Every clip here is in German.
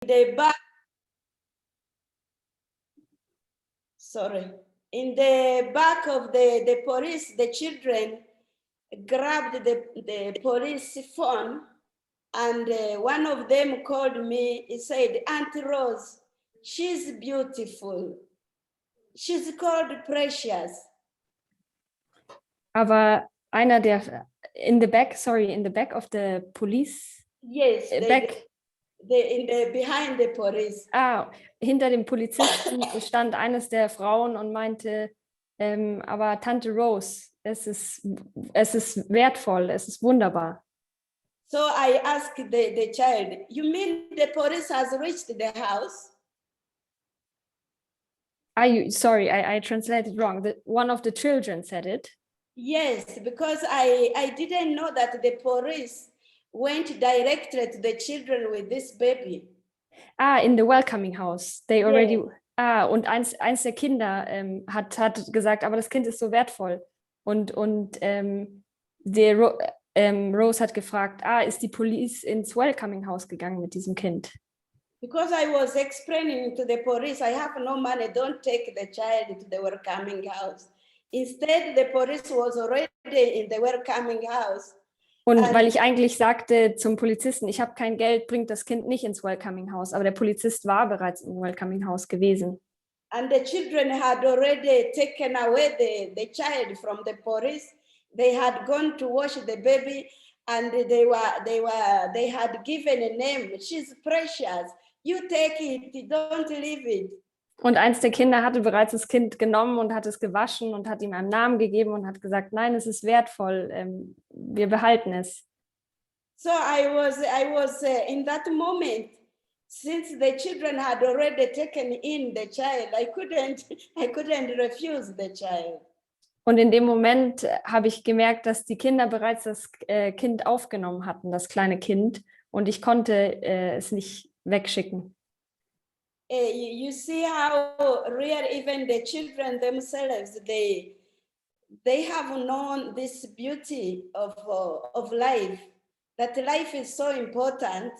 the back, in the back of the police, the children grabbed the police phone, and one of them called me. He said, Auntie Rose, she's beautiful. She's called Precious. Aber einer der in the back of the police. Yes, behind the police. Hinter dem Polizisten stand eines der Frauen und meinte, aber Tante Rose, es ist wertvoll, es ist wunderbar. So I asked the child, you mean the police has reached the house? Sorry, I translated wrong. One of the children said it. Yes, because I didn't know that the police went directly to the children with this baby. In the welcoming house. They already. Yes. Und eins der Kinder hat gesagt, aber das Kind ist so wertvoll. Und Rose hat gefragt, ist die Police ins welcoming house gegangen mit diesem Kind? Because I was explaining to the police, I have no money, don't take the child to the welcoming house. Instead, the police was already in the welcoming house. Und weil ich eigentlich sagte zum Polizisten, ich habe kein Geld, bringt das Kind nicht ins welcoming house. Aber der Polizist war bereits im welcoming house gewesen. And the children had already taken away the child from the police. They had gone to wash the baby, and they had given a name. She's Precious. You take it, don't leave it. Und eins der Kinder hatte bereits das Kind genommen und hat es gewaschen und hat ihm einen Namen gegeben und hat gesagt, nein, es ist wertvoll, wir behalten es. So I was in that moment, since the children had already taken in the child, I couldn't refuse the child. Und in dem Moment habe ich gemerkt, dass die Kinder bereits das Kind aufgenommen hatten, das kleine Kind, und ich konnte es nicht wegschicken. You see how real even the children themselves, they have known this beauty of life, that life is so important.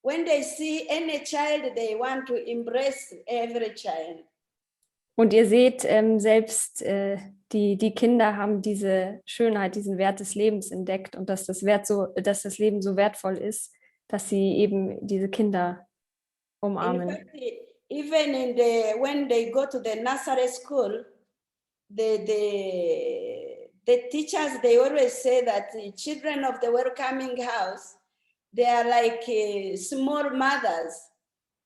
When they see any child, they want to embrace every child. Und ihr seht, selbst die Kinder haben diese Schönheit, diesen Wert des Lebens entdeckt und dass das Leben so wertvoll ist, dass sie eben diese Kinder umarmen. In fact, even when they go to the nursery school, the teachers, they always say that the children of the welcoming house, they are like small mothers,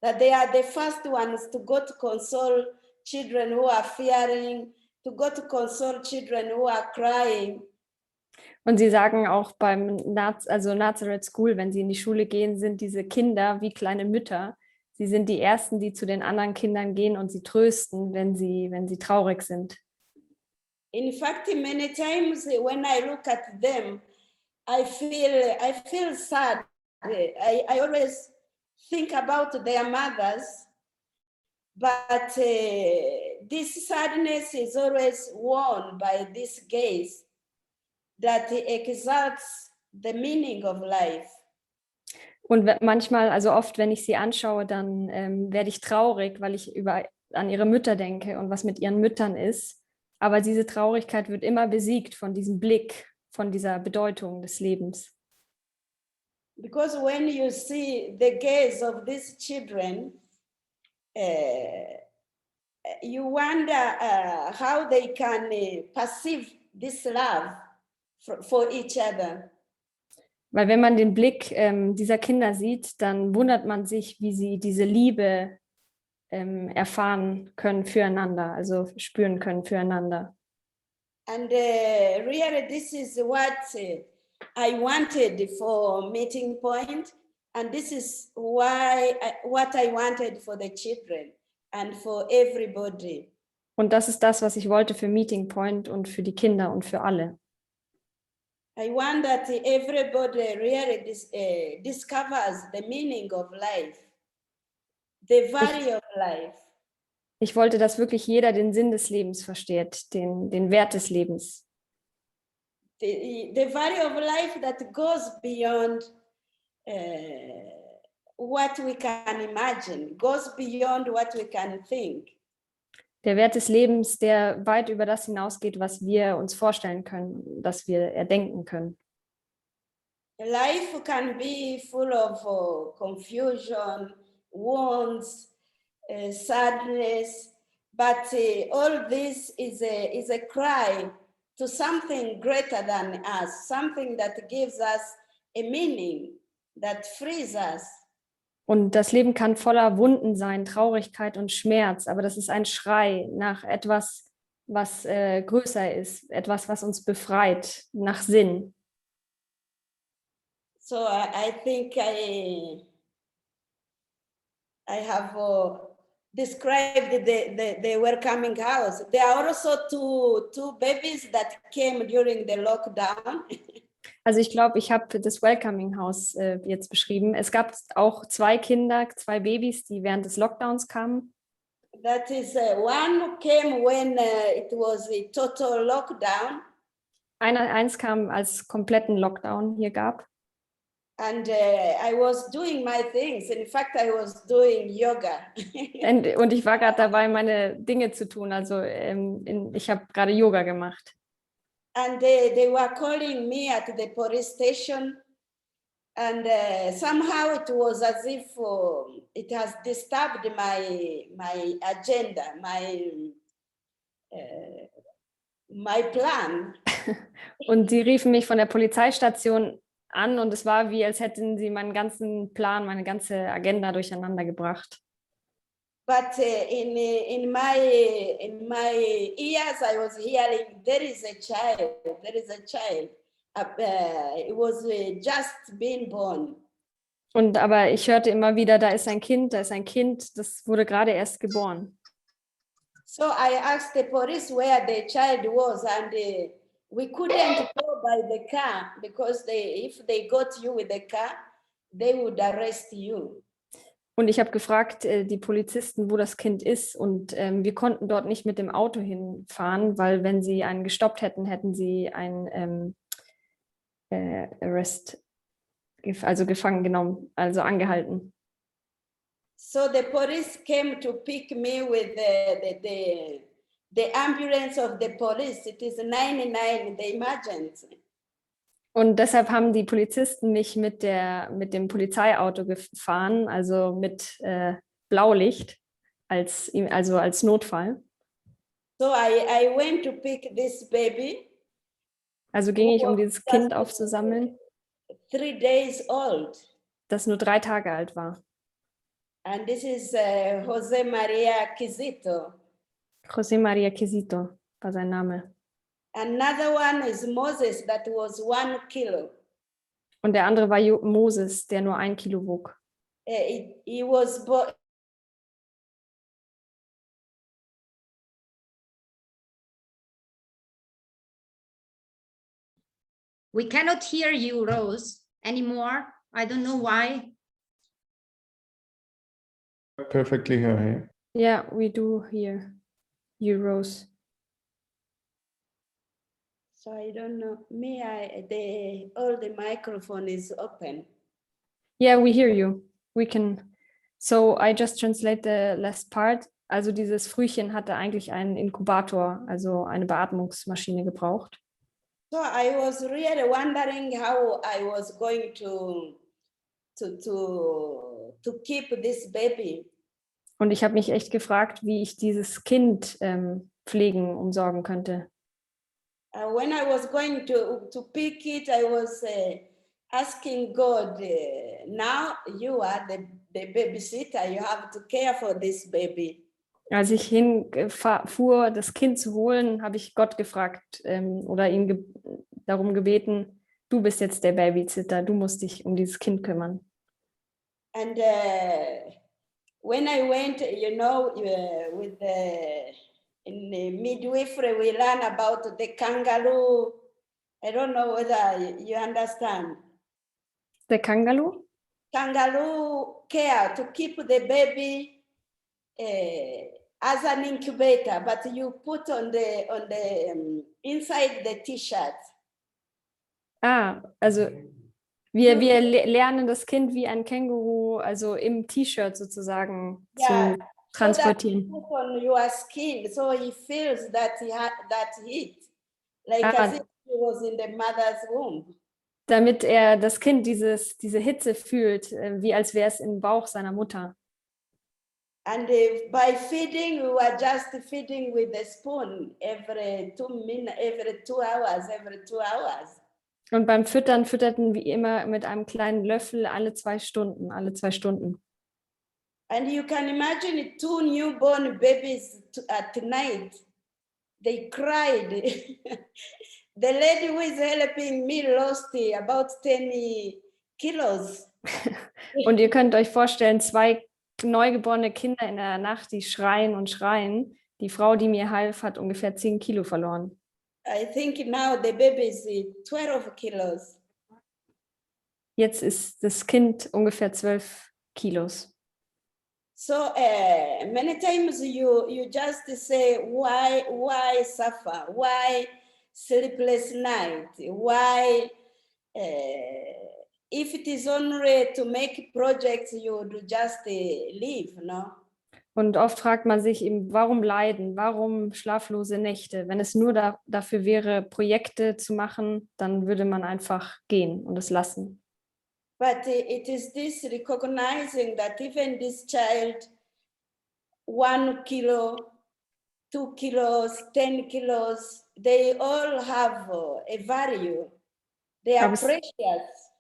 that they are the first ones to go to console children who are fearing, to go to console children who are crying. Und sie sagen auch beim Nazareth School, wenn sie in die Schule gehen, sind diese Kinder wie kleine Mütter. Sie sind die Ersten, die zu den anderen Kindern gehen und sie trösten, wenn sie traurig sind. In fact, many times when I look at them, I feel sad. I always think about their mothers, but this sadness is always worn by this gaze that exalts the meaning of life. Und manchmal, also oft, wenn ich sie anschaue, dann werde ich traurig, weil ich an ihre Mütter denke und was mit ihren Müttern ist. Aber diese Traurigkeit wird immer besiegt von diesem Blick, von dieser Bedeutung des Lebens. Because when you see the gaze of these children, you wonder how they can perceive this love for each other. Weil wenn man den Blick dieser Kinder sieht, dann wundert man sich, wie sie diese Liebe erfahren können füreinander, also spüren können füreinander. And really this is what I wanted for Meeting Point, and this is what I wanted for the children and for everybody. Und das ist das, was ich wollte für Meeting Point und für die Kinder und für alle. I want that everybody really discovers the meaning of life, the value of life. Ich wollte, dass wirklich jeder den Sinn des Lebens versteht, den Wert des Lebens. The value of life that goes beyond what we can imagine, goes beyond what we can think. Der Wert des Lebens, der weit über das hinausgeht, was wir uns vorstellen können, dass wir erdenken können. Life can be full of confusion, wounds, sadness, but all this is a cry to something greater than us, something that gives us a meaning, that frees us. Und das Leben kann voller Wunden sein, Traurigkeit und Schmerz, aber das ist ein Schrei nach etwas, was größer ist, etwas, was uns befreit, nach Sinn. So I think I have described the welcoming house. There are also two babies that came during the lockdown. Also ich glaube, ich habe das Welcoming House jetzt beschrieben. Es gab auch 2 Kinder, 2 Babys, die während des Lockdowns kamen. That is, one came when it was a total lockdown. Eins kam, als kompletten Lockdown hier gab. And I was doing my things. In fact, I was doing yoga. Und ich war gerade dabei, meine Dinge zu tun. Also ich habe gerade Yoga gemacht. And they were calling me at the police station. And somehow it was as if it has disturbed my agenda, my plan. Und sie riefen mich von der Polizeistation an und es war wie, als hätten sie meinen ganzen Plan, meine ganze Agenda durcheinander gebracht. But in my ears, I was hearing, there is a child, there is a child. It was just being born. Und aber ich hörte immer wieder, da ist ein Kind, das wurde gerade erst geboren. So I asked the police where the child was, and we couldn't go by the car because if they got you with the car, they would arrest you. Und ich habe gefragt, die Polizisten, wo das Kind ist. Und wir konnten dort nicht mit dem Auto hinfahren, weil wenn sie einen gestoppt hätten, hätten sie einen Arrest, also gefangen genommen, also angehalten. So the police came to pick me with the ambulance of the police. It is 99, the emergency. Und deshalb haben die Polizisten mich mit dem Polizeiauto gefahren, also mit Blaulicht, also als Notfall. So I went to pick this baby. Also ging ich, um dieses Kind aufzusammeln, 3 days old. das nur 3 Tage alt war. And this is José María Quisito. José María Quisito war sein Name. Another one is Moses, that was 1 kilo. Und der andere war Moses, der nur 1 Kilo wog. He was born. We cannot hear you, Rose, anymore. I don't know why. Perfectly hear. Yeah, we do hear you, Rose. So I don't know. All the microphone is open. Yeah, we hear you. We can. So I just translate the last part. Also dieses Frühchen hatte eigentlich einen Inkubator, also eine Beatmungsmaschine gebraucht. So I was really wondering how I was going to keep this baby. Und ich habe mich echt gefragt, wie ich dieses Kind pflegen, umsorgen könnte. When I was going to pick it, I was asking God, now you are the babysitter, you have to care for this baby. Als ich hinfuhr, das Kind zu holen, habe ich Gott gefragt oder ihn darum gebeten, du bist jetzt der Babysitter, du musst dich um dieses Kind kümmern. And when I went, you know, in the midwifery, we learn about the kangaroo. I don't know whether you understand. Der Kangaroo? Kangaroo care to keep the baby as an incubator, but you put on the inside the T-shirt. Also Wir lernen das Kind wie ein Känguru, also im T-Shirt sozusagen Yeah, zu so that you transportieren. put on your skin, so he feels that he had that heat, like as if Ah, he was in the mother's womb. damit er das Kind diese Hitze fühlt, wie als wäre es im Bauch seiner Mutter. And by feeding, we were just feeding with a spoon every 2 minutes, every 2 hours, every 2 hours. Und beim Füttern fütterten wir immer mit einem kleinen Löffel alle 2 Stunden, alle 2 Stunden. And you can imagine 2 newborn babies at night. They cried. The lady who is helping me lost about 10 kilos. Und ihr könnt euch vorstellen, 2 neugeborene Kinder in der Nacht, die schreien und schreien. Die Frau, die mir half, hat ungefähr 10 Kilo verloren. I think now the baby is 12 kilos. Jetzt ist das Kind ungefähr 12 Kilos. So many times you just say, why suffer? Why sleepless night? Why, if it is only to make projects, you would just leave, no? Und oft fragt man sich eben, warum leiden? Warum schlaflose Nächte? Wenn es nur dafür wäre, Projekte zu machen, dann würde man einfach gehen und es lassen. But it is this recognizing that even this child, 1 kilo, 2 kilos, 10 kilos, they all have a value. They are Aber precious.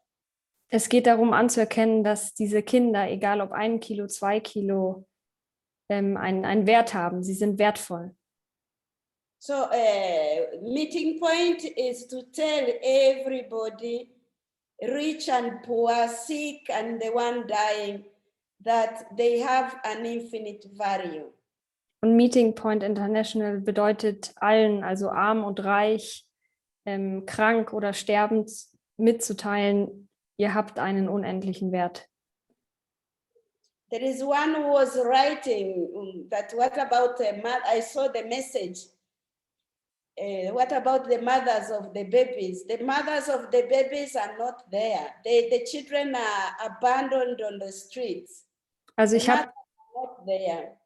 es geht darum anzuerkennen, dass diese Kinder, egal ob 1 Kilo, 2 Kilo, einen Wert haben. Sie sind wertvoll. So meeting point is to tell everybody, rich and poor, sick and the one dying, that they have an infinite value. Und Meeting Point International bedeutet allen, also arm und reich, krank oder sterbend, mitzuteilen, ihr habt einen unendlichen Wert. There is one who was writing that what about the mother? I saw the message. What about the mothers of the babies? The mothers of the babies are not there. The children are abandoned on the streets. Also The mothers are not there.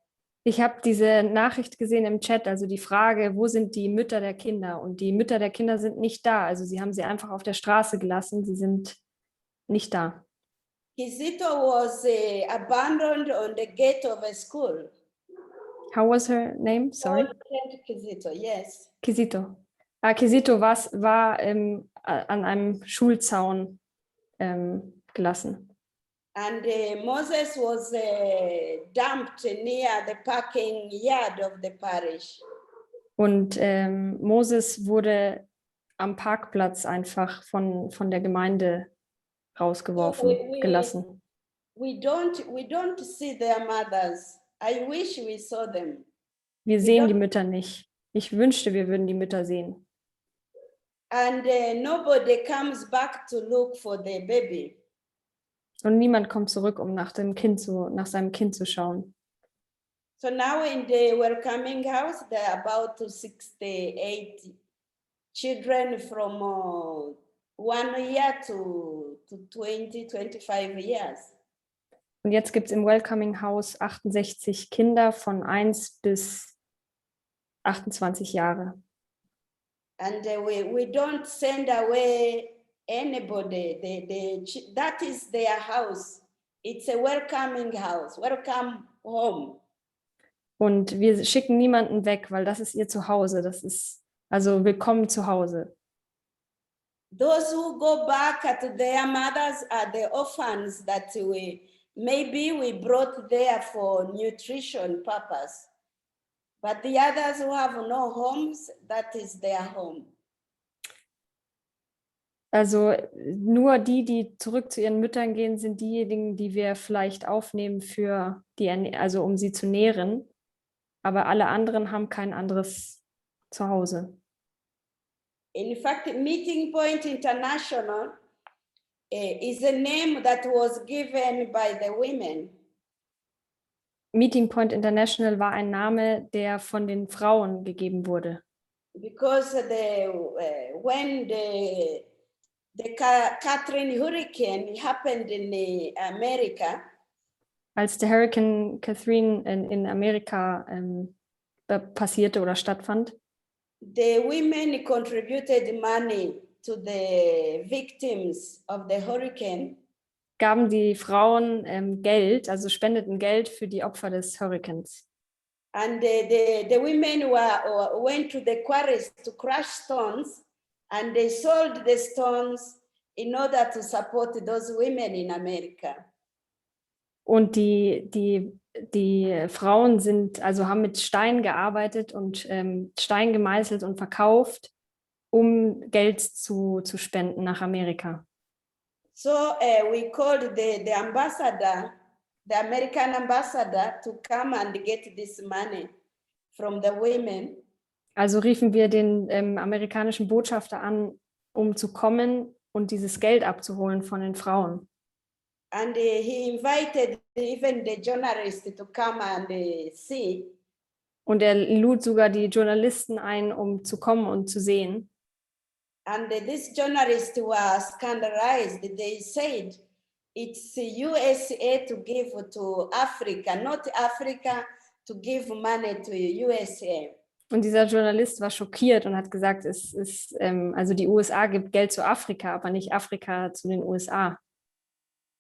ich habe diese Nachricht gesehen im Chat, also die Frage, wo sind die Mütter der Kinder? Und die Mütter der Kinder sind nicht da. Also sie haben sie einfach auf der Straße gelassen. Sie sind nicht da. Kizito was abandoned on the gate of a school. How was her name? Sorry. Kizito, yes. Kizito. Kizito war an einem Schulzaun gelassen. And Moses was dumped near the parking yard of the parish. Und Moses wurde am Parkplatz einfach von der Gemeinde rausgeworfen, gelassen. We don't see their mothers. I wish we saw them. Wir sehen die Mütter nicht. Ich wünschte, wir würden die Mütter sehen. And nobody comes back to look for the baby. Und niemand kommt zurück, um nach seinem Kind zu schauen. So now in the welcoming house, there are about 68 children from 1 year to 20, 25 years. Und jetzt gibt es im Welcoming House 68 Kinder von 1 bis 28 Jahre. And we don't send away anybody. That is their house. It's a welcoming house. Welcome home. Und wir schicken niemanden weg, weil das ist ihr Zuhause. Das ist also willkommen zu Hause. Those who go back to their mothers are the orphans that we brought there for nutrition purpose. But the others who have no homes, that is their home. Also nur die zurück zu ihren Müttern gehen, sind diejenigen, die wir vielleicht aufnehmen also um sie zu nähren. Aber alle anderen haben kein anderes Zuhause. In fact, Meeting Point International is a name that was given by the women. Meeting Point International war ein Name, der von den Frauen gegeben wurde. Because when the Catherine hurricane happened in America, als der Hurricane Catherine in Amerika passierte oder stattfand, the women contributed money to the victims of the hurricane, gaben die Frauen Geld, also spendeten Geld für die Opfer des Hurrikans. and the women went to the quarries to crush stones, and they sold the stones in order to support those women in America. Und die Frauen haben mit Stein gearbeitet und Stein gemeißelt und verkauft, um Geld zu spenden nach Amerika. So we called the ambassador, the American ambassador, to come and get this money from the women. Also riefen wir den amerikanischen Botschafter an, um zu kommen und dieses Geld abzuholen von den Frauen. And he invited even the journalist to come and see. Und er lud sogar die Journalisten ein, um zu kommen und zu sehen. And this journalist was scandalized. They said, it's USA to give to Africa, not Africa to give money to USA. Und dieser Journalist war schockiert und hat gesagt, also die USA gibt Geld zu Afrika, aber nicht Afrika zu den USA.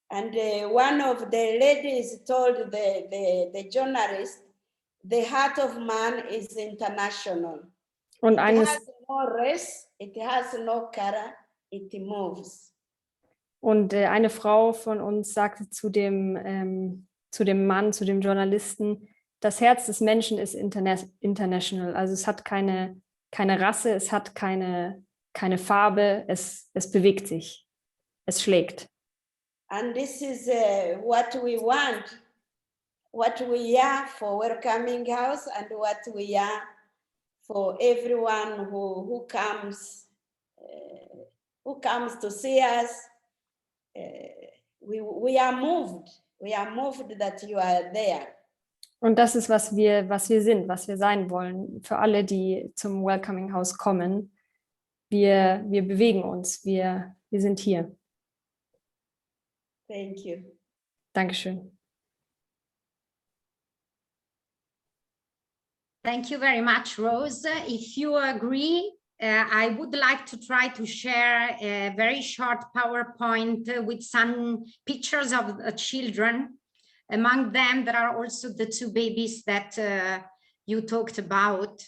And one of the ladies told the journalist, the heart of man is international. Und It eines has no race, it has no color, it moves. Und eine Frau von uns sagte zu dem Mann, zu dem Journalisten, das Herz des Menschen ist international. Also es hat keine Rasse, es hat keine Farbe, es bewegt sich, es schlägt. And this is what we want, what we are for Welcoming House, and what we are for everyone who comes to see us. We are moved. We are moved that you are there. Und das ist, was wir sind, was wir sein wollen. Für alle, die zum Welcoming House kommen. Wir bewegen uns, wir sind hier. Thank you. Dankeschön. Thank you very much, Rose. If you agree, I would like to try to share a very short PowerPoint with some pictures of children. Among them, there are also the two babies that you talked about.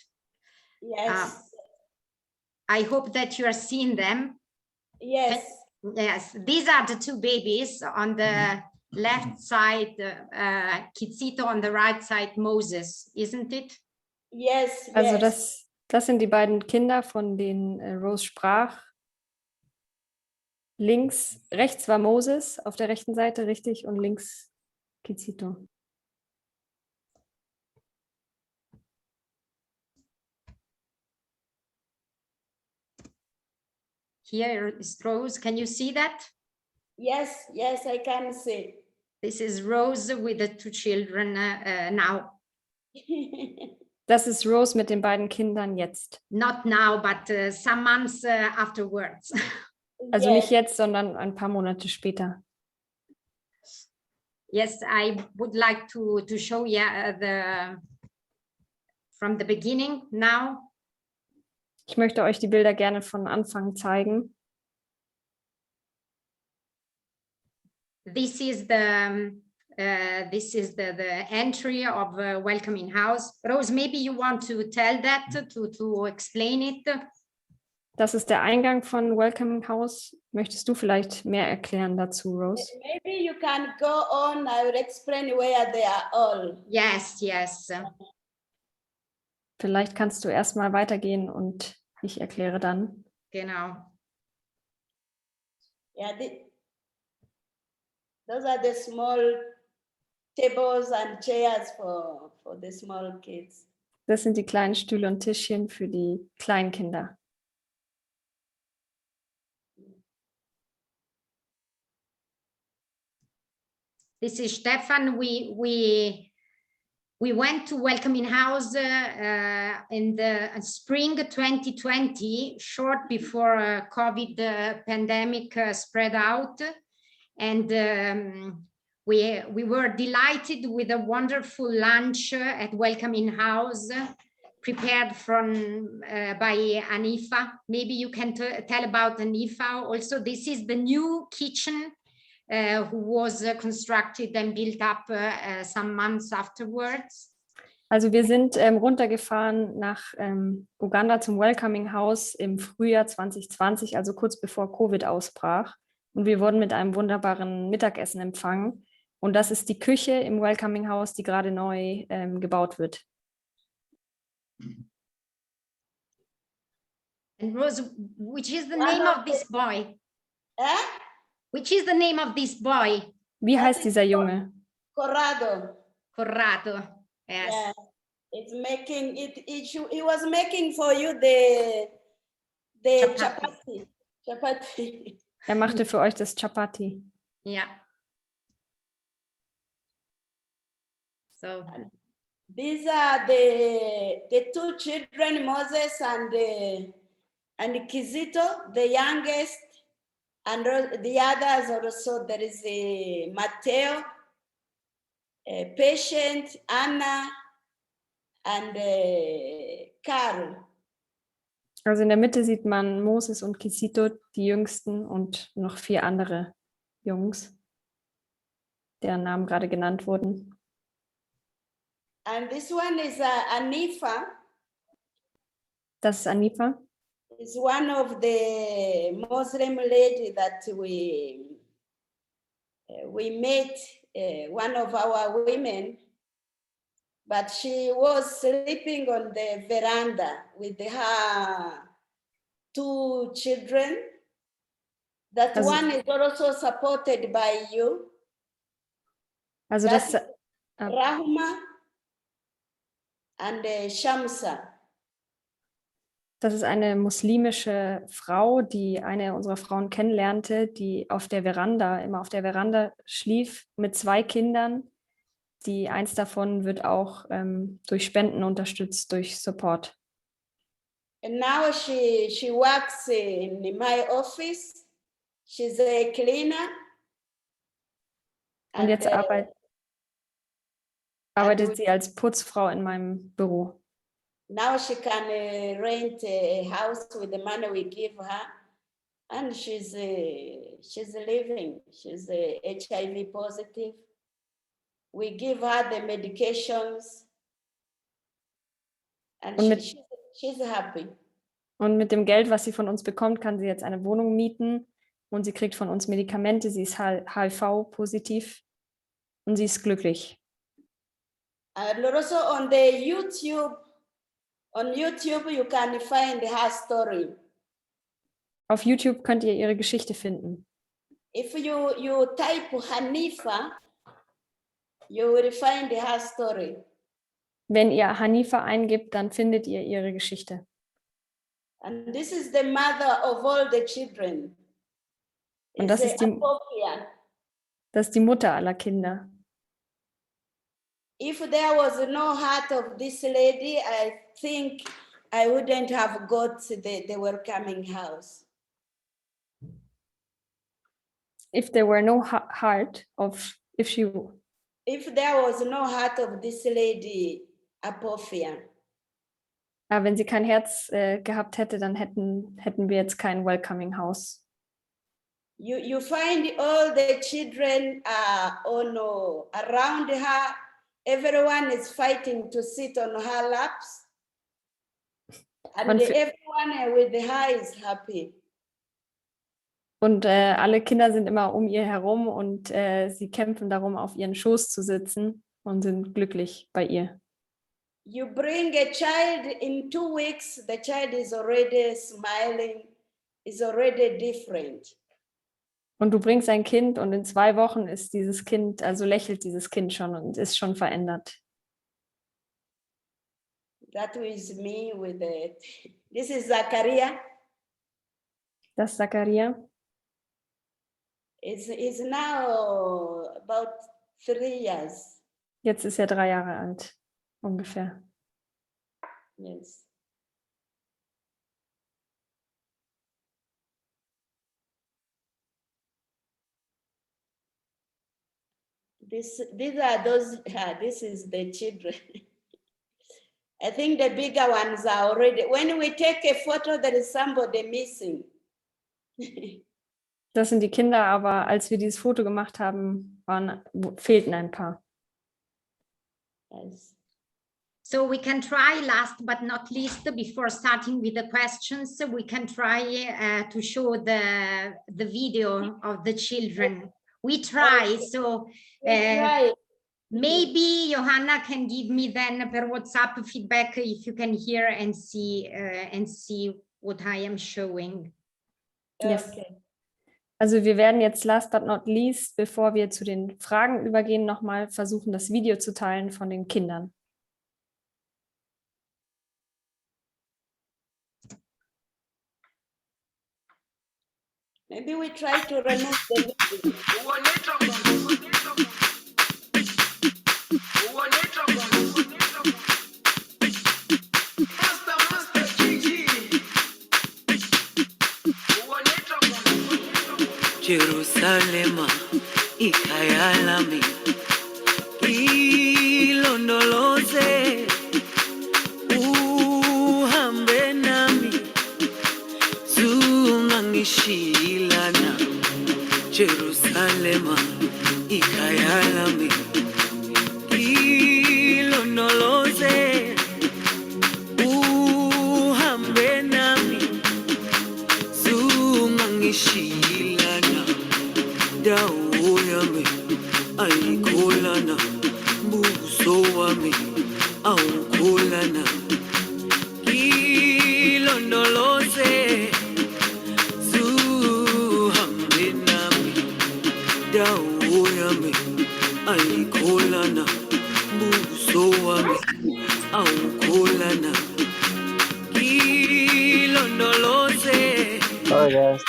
Yes. I hope that you are seeing them. Yes. Yes, these are the two babies. On the left side, Kitsito, on the right side, Moses, isn't it? Yes. Also yes. das sind die beiden Kinder, von denen Rose sprach. Rechts war Moses auf der rechten Seite, richtig, und links Kitsito. Here is Rose. Can you see that? Yes, I can see. This is Rose with the two children now. Das ist Rose mit den beiden Kindern jetzt. Not now, but some months afterwards. Also nicht jetzt, sondern ein paar Monate später. Yes, I would like to show you from the beginning now. Ich möchte euch die Bilder gerne von Anfang zeigen. This is the entry of Welcoming House. Rose, maybe you want to tell that to explain it. Das ist der Eingang von Welcoming House. Möchtest du vielleicht mehr erklären dazu, Rose? Maybe you can go on. I will explain where they are all. Yes. Vielleicht kannst du erstmal weitergehen und ich erkläre dann. Genau. Yeah, those are the small tables and chairs for the small kids. Das sind die kleinen Stühle und Tischchen für die kleinen Kinder. This is Stefan. We We went to Welcoming House in the spring 2020, short before COVID pandemic spread out. And we were delighted with a wonderful lunch at Welcoming House, prepared by Anifa. Maybe you can tell about Anifa. Also, this is the new kitchen who was constructed and built up some months afterwards. Also wir sind runtergefahren nach Uganda zum Welcoming House im Frühjahr 2020, also kurz bevor Covid ausbrach. Und wir wurden mit einem wunderbaren Mittagessen empfangen. Und das ist die Küche im Welcoming House, die gerade neu gebaut wird. And Rose, which is the name of this boy? Which is the name of this boy? Wie heißt dieser Junge? Corrado. Corrado. Yes. Yeah. It's making it. He was making for you the chapati. Chapati. Er machte für euch das Chapati. Yeah. So these are the two children, Moses and Kizito, the youngest, and the others also. There is a Matteo, a Patient, Anna, and Carl. Also in der Mitte sieht man Moses und Kisito, die Jüngsten, und noch 4 andere Jungs, deren Namen gerade genannt wurden. And this one is Anifa. Das ist Anifa. Is one of the Muslim lady that we met, one of our women, but she was sleeping on the veranda with her 2 children. That one is also supported by you. Also That's das Rahma and Shamsa. Das ist eine muslimische Frau, die eine unserer Frauen kennenlernte, die immer auf der Veranda schlief mit 2 Kindern. Eins davon wird auch durch Spenden unterstützt, durch Support. And now she works in my office. She's a cleaner. Und jetzt arbeitet sie als Putzfrau in meinem Büro. Now she can rent a house with the money we give her, and she's living. She's HIV positive. We give her the medications, and she's happy. Und mit dem Geld, was sie von uns bekommt, kann sie jetzt eine Wohnung mieten, und sie kriegt von uns Medikamente. Sie ist HIV-positiv und sie ist glücklich. And also on YouTube you can find her story. Auf YouTube könnt ihr ihre Geschichte finden. If you type Hanifa, you will find her story. Wenn ihr Hanifa eingibt, dann findet ihr ihre Geschichte. And this is the mother of all the children. Und das ist die Mutter aller Kinder. If there was no heart of this lady, I think I wouldn't have got the Welcoming House. If there were no heart of, if there was no heart of this lady, Apophia. Wenn sie kein Herz gehabt hätte, dann hätten wir jetzt kein Welcoming House. You find all the children around her. Everyone is fighting to sit on her laps. And everyone with her is happy. Und alle Kinder sind immer um ihr herum und sie kämpfen darum, auf ihren Schoß zu sitzen und sind glücklich bei ihr. You bring a child in 2 weeks, the child is already smiling, is already different. Und du bringst ein Kind und in 2 Wochen ist dieses Kind, also lächelt dieses Kind schon und ist schon verändert. That is me with it. This is Zachariah. Das ist Zachariah. Is now about 3 years. Jetzt ist er 3 Jahre alt. ungefähr. Yes. These are those, this is the children. I think the bigger ones are already, when we take a photo, there is somebody missing. Das sind die Kinder, aber als wir dieses Foto gemacht haben, fehlten ein paar. Yes. So we can try, last but not least, before starting with the questions, we can try to show the video of the children. We try, Okay. so Try. maybe Johanna can give me then per WhatsApp feedback if you can hear and see what I am showing. Yes. Okay. Also wir werden jetzt last but not least, bevor wir zu den Fragen übergehen, nochmal versuchen, das Video zu teilen von den Kindern. Maybe we try to remove the video. Jerusalema ikhaya lami ilondoloze uhambe nami zungangishilana Jerusalema ikhaya lami ilondoloze uhambe nami zungangishilana dawo yami ayikholana buso wami awukholana ilondoloze zuhambe nami dawo yami ayikholana buso wami awukholana ilondoloze. Sorry guys.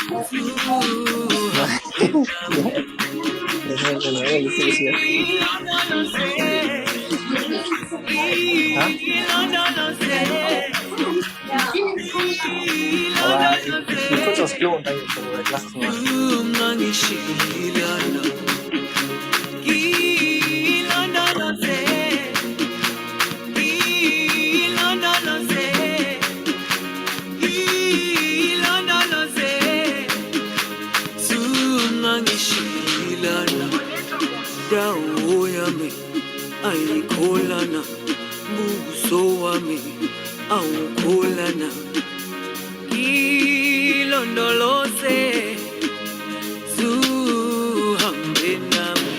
Aber ich gehe kurz aufs Klo und dann geht's zurück. Lass es mal. Dawo yami ayikholana buso wami awukholana ilondoloze zuhambe nami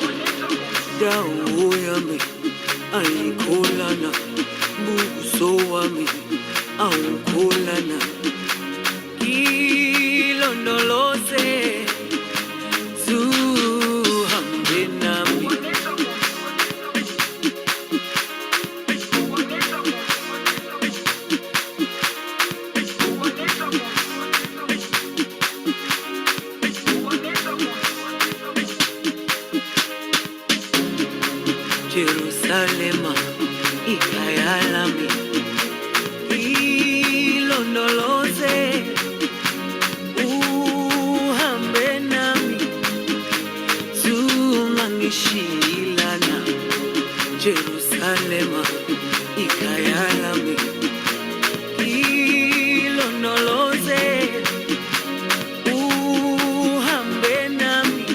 dawo yami ayikholana buso wami awukholana ilondoloze zuhambe nami. Jerusalema ikhaya lami ilondoloze uhambe nami zungangishilana Jerusalema ikhaya lami ilondoloze uhambe nami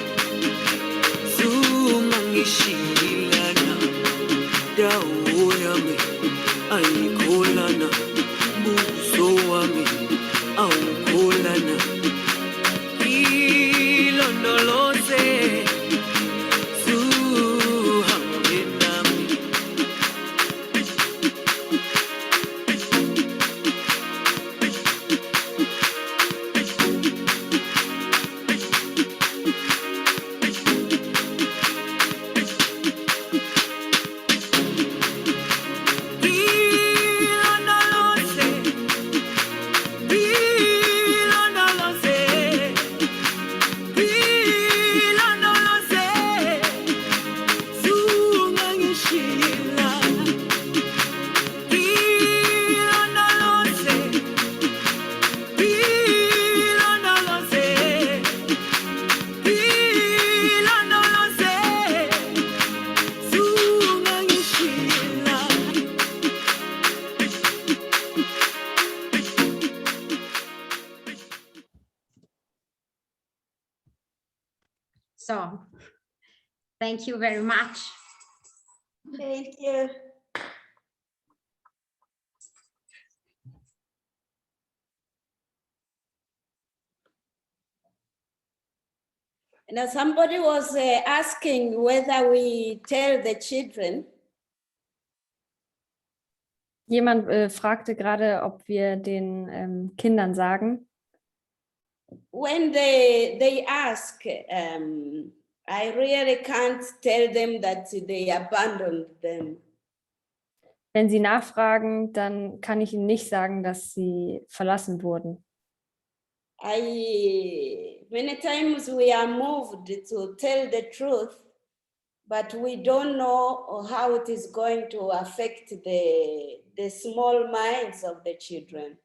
zungangishilana dawo yami ayikholana buso wami awukholana ilondoloze zuhambe nami. Ilondoloze Thank you very much. Thank you. Now, somebody was asking whether we tell the children. Jemand fragte gerade, ob wir den Kindern sagen, When they ask, I really can't tell them that they abandoned them. wenn sie nachfragen, dann kann ich ihnen nicht sagen, dass sie verlassen wurden. Many times we are moved to tell the truth, but we don't know how it is going to affect the small minds of the children.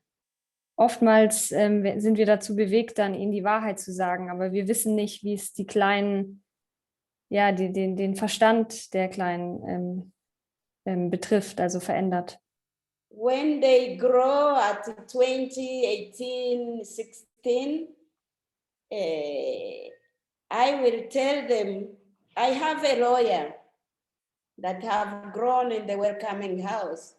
Oftmals sind wir dazu bewegt, dann ihnen die Wahrheit zu sagen, aber wir wissen nicht, wie es die Kleinen, ja, den Verstand der Kleinen betrifft, also verändert. When they grow at 20, 18, 16, I will tell them, I have a lawyer that have grown in the welcoming house.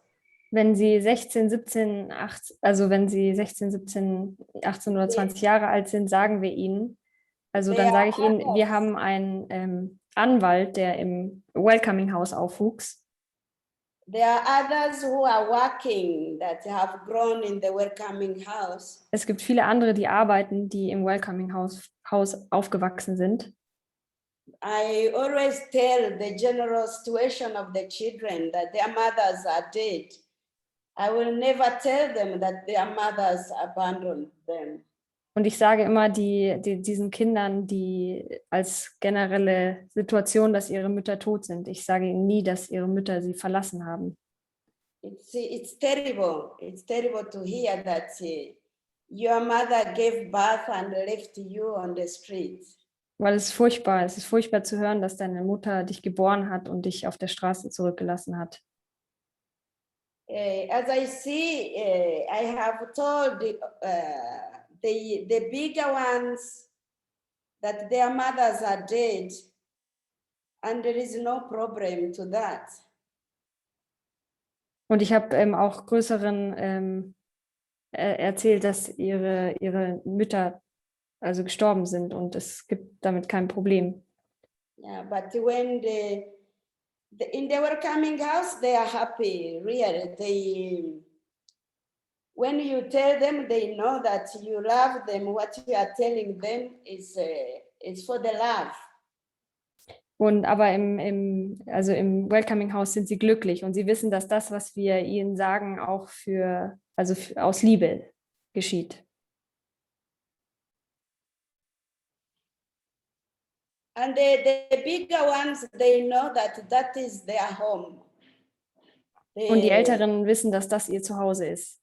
Wenn sie 16, 17, 18, also wenn sie 16, 17, 18 oder 20 Jahre alt sind, sagen wir ihnen, also dann sage ich ihnen, wir haben einen Anwalt, der im Welcoming House aufwuchs. There are others who are working that have grown in the welcoming house. Es gibt viele andere, die arbeiten, die im Welcoming House aufgewachsen sind. I always tell the general situation of the children that their mothers are dead. I will never tell them that their mothers abandoned them. Und ich sage immer diesen Kindern, die als generelle Situation, dass ihre Mütter tot sind. Ich sage ihnen nie, dass ihre Mütter sie verlassen haben. It's terrible. It's terrible to hear that your mother gave birth and left you on the street. Weil es ist furchtbar zu hören, dass deine Mutter dich geboren hat und dich auf der Straße zurückgelassen hat. As I see, I have told the bigger ones that their mothers are dead, and there is no problem to that. Und ich habe auch größeren erzählt, dass ihre Mütter also gestorben sind und es gibt damit kein Problem. Yeah, but when in the welcoming house, they are happy, really. When you tell them, they know that you love them. What you are telling them is for the love. Aber im Welcoming House sind sie glücklich und sie wissen, dass das, was wir ihnen sagen, auch aus Liebe geschieht. And the bigger ones, they know that is their home. Und die Älteren wissen, dass das ihr Zuhause ist.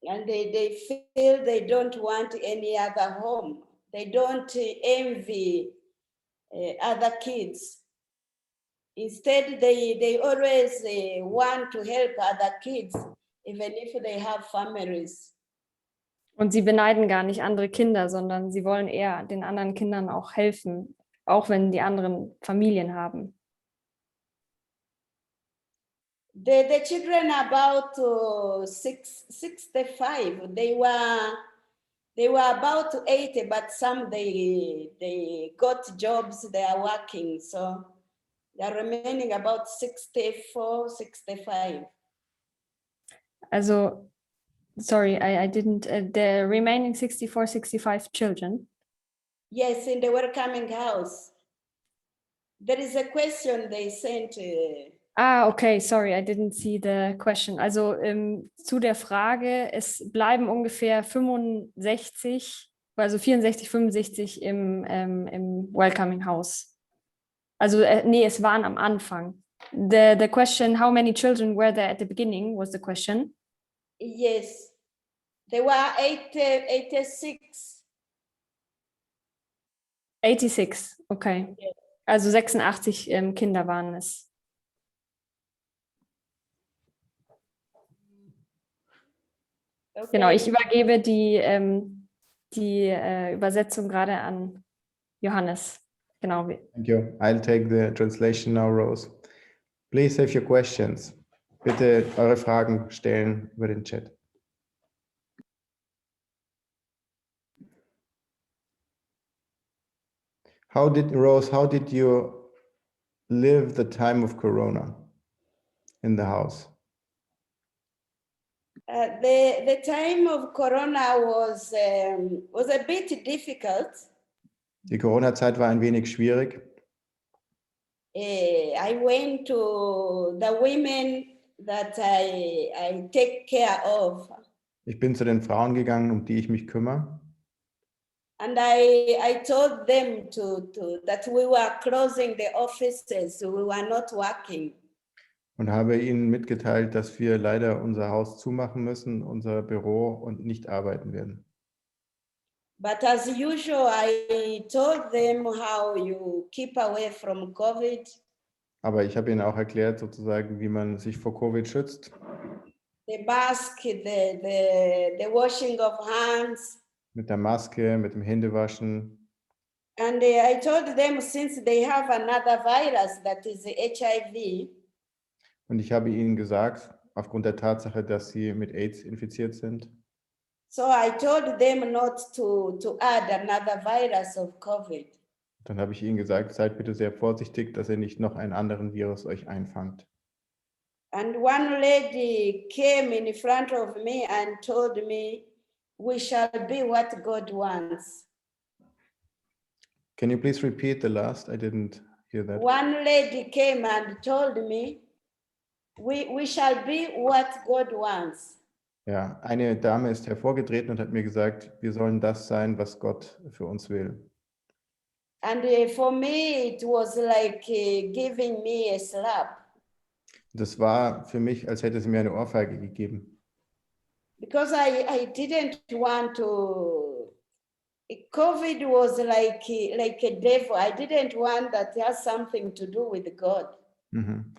And they feel they don't want any other home. They don't envy other kids. Instead, they always want to help other kids, even if they have families. Und sie beneiden gar nicht andere Kinder, sondern sie wollen eher den anderen Kindern auch helfen, auch wenn die anderen Familien haben. The children about 65, they were about 80, but some they got jobs, they are working, so they are remaining about 64, 65. Also, sorry, I didn't, the remaining 64, 65 children. Yes, in the welcoming house. There is a question they sent. Okay, sorry, I didn't see the question. Also zu der Frage, es bleiben ungefähr 65, also 64, 65 im Welcoming House. Also nee, es waren am Anfang. The question, how many children were there at the beginning, was the question. Yes, there were 86. 86, okay. Yes. Also 86 Kinder waren es. Okay. Genau, ich übergebe die Übersetzung gerade an Johannes. Genau. Thank you. I'll take the translation now, Rose. Please have your questions. Bitte eure Fragen stellen über den Chat. Rose, how did you live the time of Corona in the house? The time of Corona was a bit difficult. Die Corona-Zeit war ein wenig schwierig. I went to the women that I take care of. Ich bin zu den Frauen gegangen, um die ich mich kümmere. And I told them that we were closing the offices, we were not working. Und habe ihnen mitgeteilt, dass wir leider unser Haus zumachen müssen, unser Büro und nicht arbeiten werden. But as usual, I told them how you keep away from COVID. Aber ich habe ihnen auch erklärt, sozusagen, wie man sich vor Covid schützt. The mask, the washing of hands. Mit der Maske, mit dem Händewaschen. And I told them, since they have another virus that is HIV. Und ich habe ihnen gesagt, aufgrund der Tatsache, dass sie mit AIDS infiziert sind. So I told them not to add another virus of COVID. Dann habe ich ihnen gesagt, seid bitte sehr vorsichtig, dass ihr nicht noch einen anderen Virus euch einfangt. And one lady came in front of me and told me, we shall be what God wants. Can you please repeat the last? I didn't hear that. One lady came and told me, we shall be what God wants. Ja, eine Dame ist hervorgetreten und hat mir gesagt, wir sollen das sein, was Gott für uns will. And for me, it was like giving me a slap. Das war für mich, als hätte sie mir eine Ohrfeige gegeben. Because I didn't want to, COVID was like a devil. I didn't want that it has something to do with God. Mhm.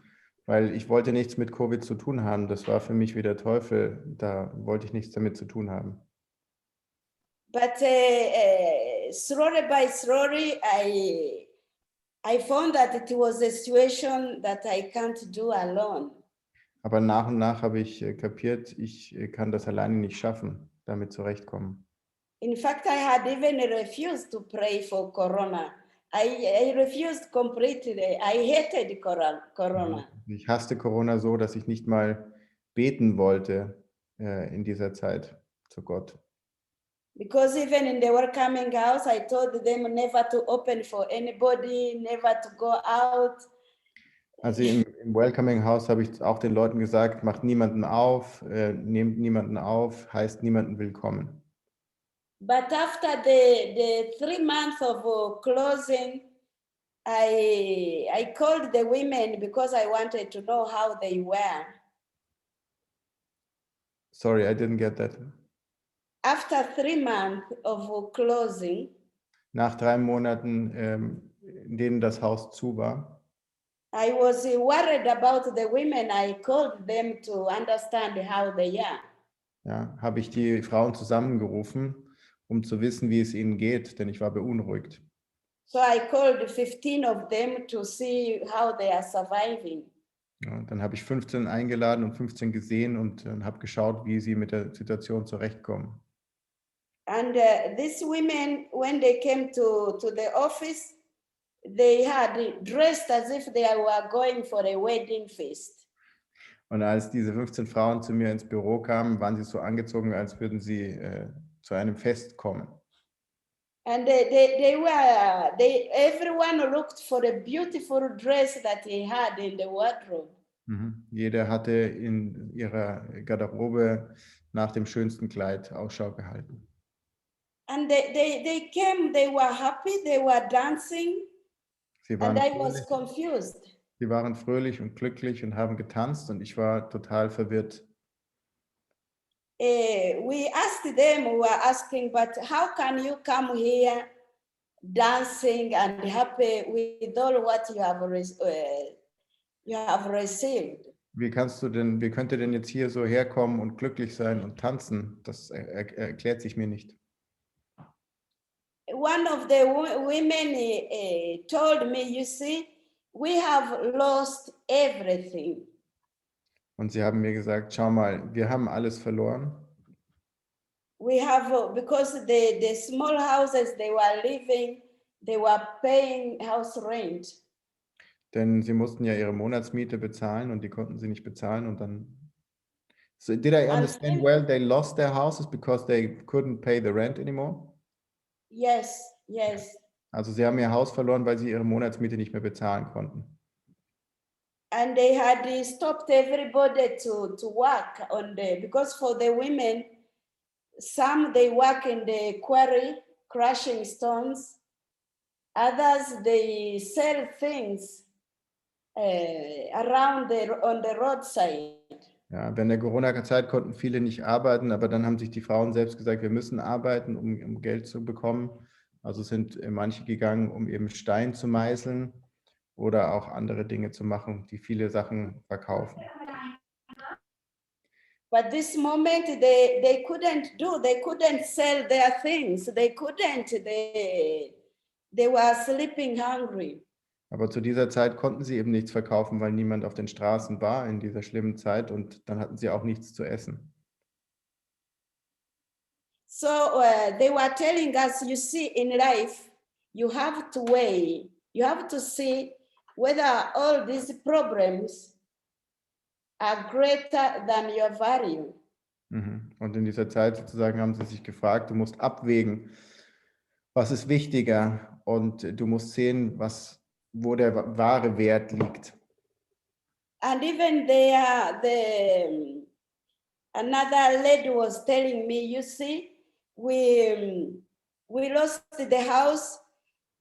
Weil ich wollte nichts mit Covid zu tun haben. Das war für mich wie der Teufel. Da wollte ich nichts damit zu tun haben. But slowly by slowly, I found that it was a situation that I can't do alone. Aber nach und nach habe ich kapiert, ich kann das alleine nicht schaffen, damit zurechtkommen. In fact, I had even refused to pray for Corona. I refused completely. I hated Corona. Ich hasste Corona so, dass ich nicht mal beten wollte in dieser Zeit zu Gott. Because even in the welcoming house, I told them never to open for anybody, never to go out. Also im Welcoming House habe ich auch den Leuten gesagt, macht niemanden auf, nehmt niemanden auf, heißt niemanden willkommen. But after the 3 months of closing, I called the women because I wanted to know how they were. Sorry, I didn't get that. After 3 months of closing, Nach 3 Monaten, in denen das Haus zu war, I was worried about the women. I called them to understand how they are. ja, habe ich die Frauen zusammengerufen, um zu wissen, wie es ihnen geht, denn ich war beunruhigt. So I called 15 of them to see how they are surviving. Ja, dann habe ich 15 eingeladen und 15 gesehen und habe geschaut, wie sie mit der Situation zurechtkommen. And these women, when they came to the office, they had dressed as if they were going for a wedding feast. Und als diese 15 Frauen zu mir ins Büro kamen, waren sie so angezogen, als würden sie zu einem Fest kommen. And everyone looked for a beautiful dress that he had in the wardrobe. Mhm. Jeder hatte in ihrer Garderobe nach dem schönsten Kleid Ausschau gehalten. And they came, they were happy, they were dancing, Sie waren, and I was confused. sie waren fröhlich und glücklich und haben getanzt und ich war total verwirrt. We asked them, we were asking, but how can you come here dancing and happy with all what you have received? Wie könnt ihr denn jetzt hier so herkommen und glücklich sein und tanzen? Das erklärt sich mir nicht. one of the women told me, you see, we have lost everything. Und sie haben mir gesagt, schau mal, wir haben alles verloren. We have, because the small houses they were living, they were paying house rent. Denn sie mussten ja ihre Monatsmiete bezahlen und die konnten sie nicht bezahlen und dann. So did I understand well? They lost their houses because they couldn't pay the rent anymore? Yes, yes. Also sie haben ihr Haus verloren, weil sie ihre Monatsmiete nicht mehr bezahlen konnten. And they had stopped everybody to work on because for the women, some they work in the quarry, crushing stones. Others they sell things around on the roadside. Ja, während der Corona-Zeit konnten viele nicht arbeiten, aber dann haben sich die Frauen selbst gesagt, wir müssen arbeiten, um Geld zu bekommen. Also sind manche gegangen, um eben Stein zu meißeln oder auch andere Dinge zu machen, die viele Sachen verkaufen. But this moment they couldn't sell their things. They were sleeping hungry. Aber zu dieser Zeit konnten sie eben nichts verkaufen, weil niemand auf den Straßen war in dieser schlimmen Zeit und dann hatten sie auch nichts zu essen. So they were telling us, you see, in life, you have to weigh, you have to see whether all these problems are greater than your value. Und in dieser Zeit sozusagen haben sie sich gefragt, du musst abwägen, was ist wichtiger und du musst sehen, wo der wahre Wert liegt. And even another lady was telling me, you see, we lost the house,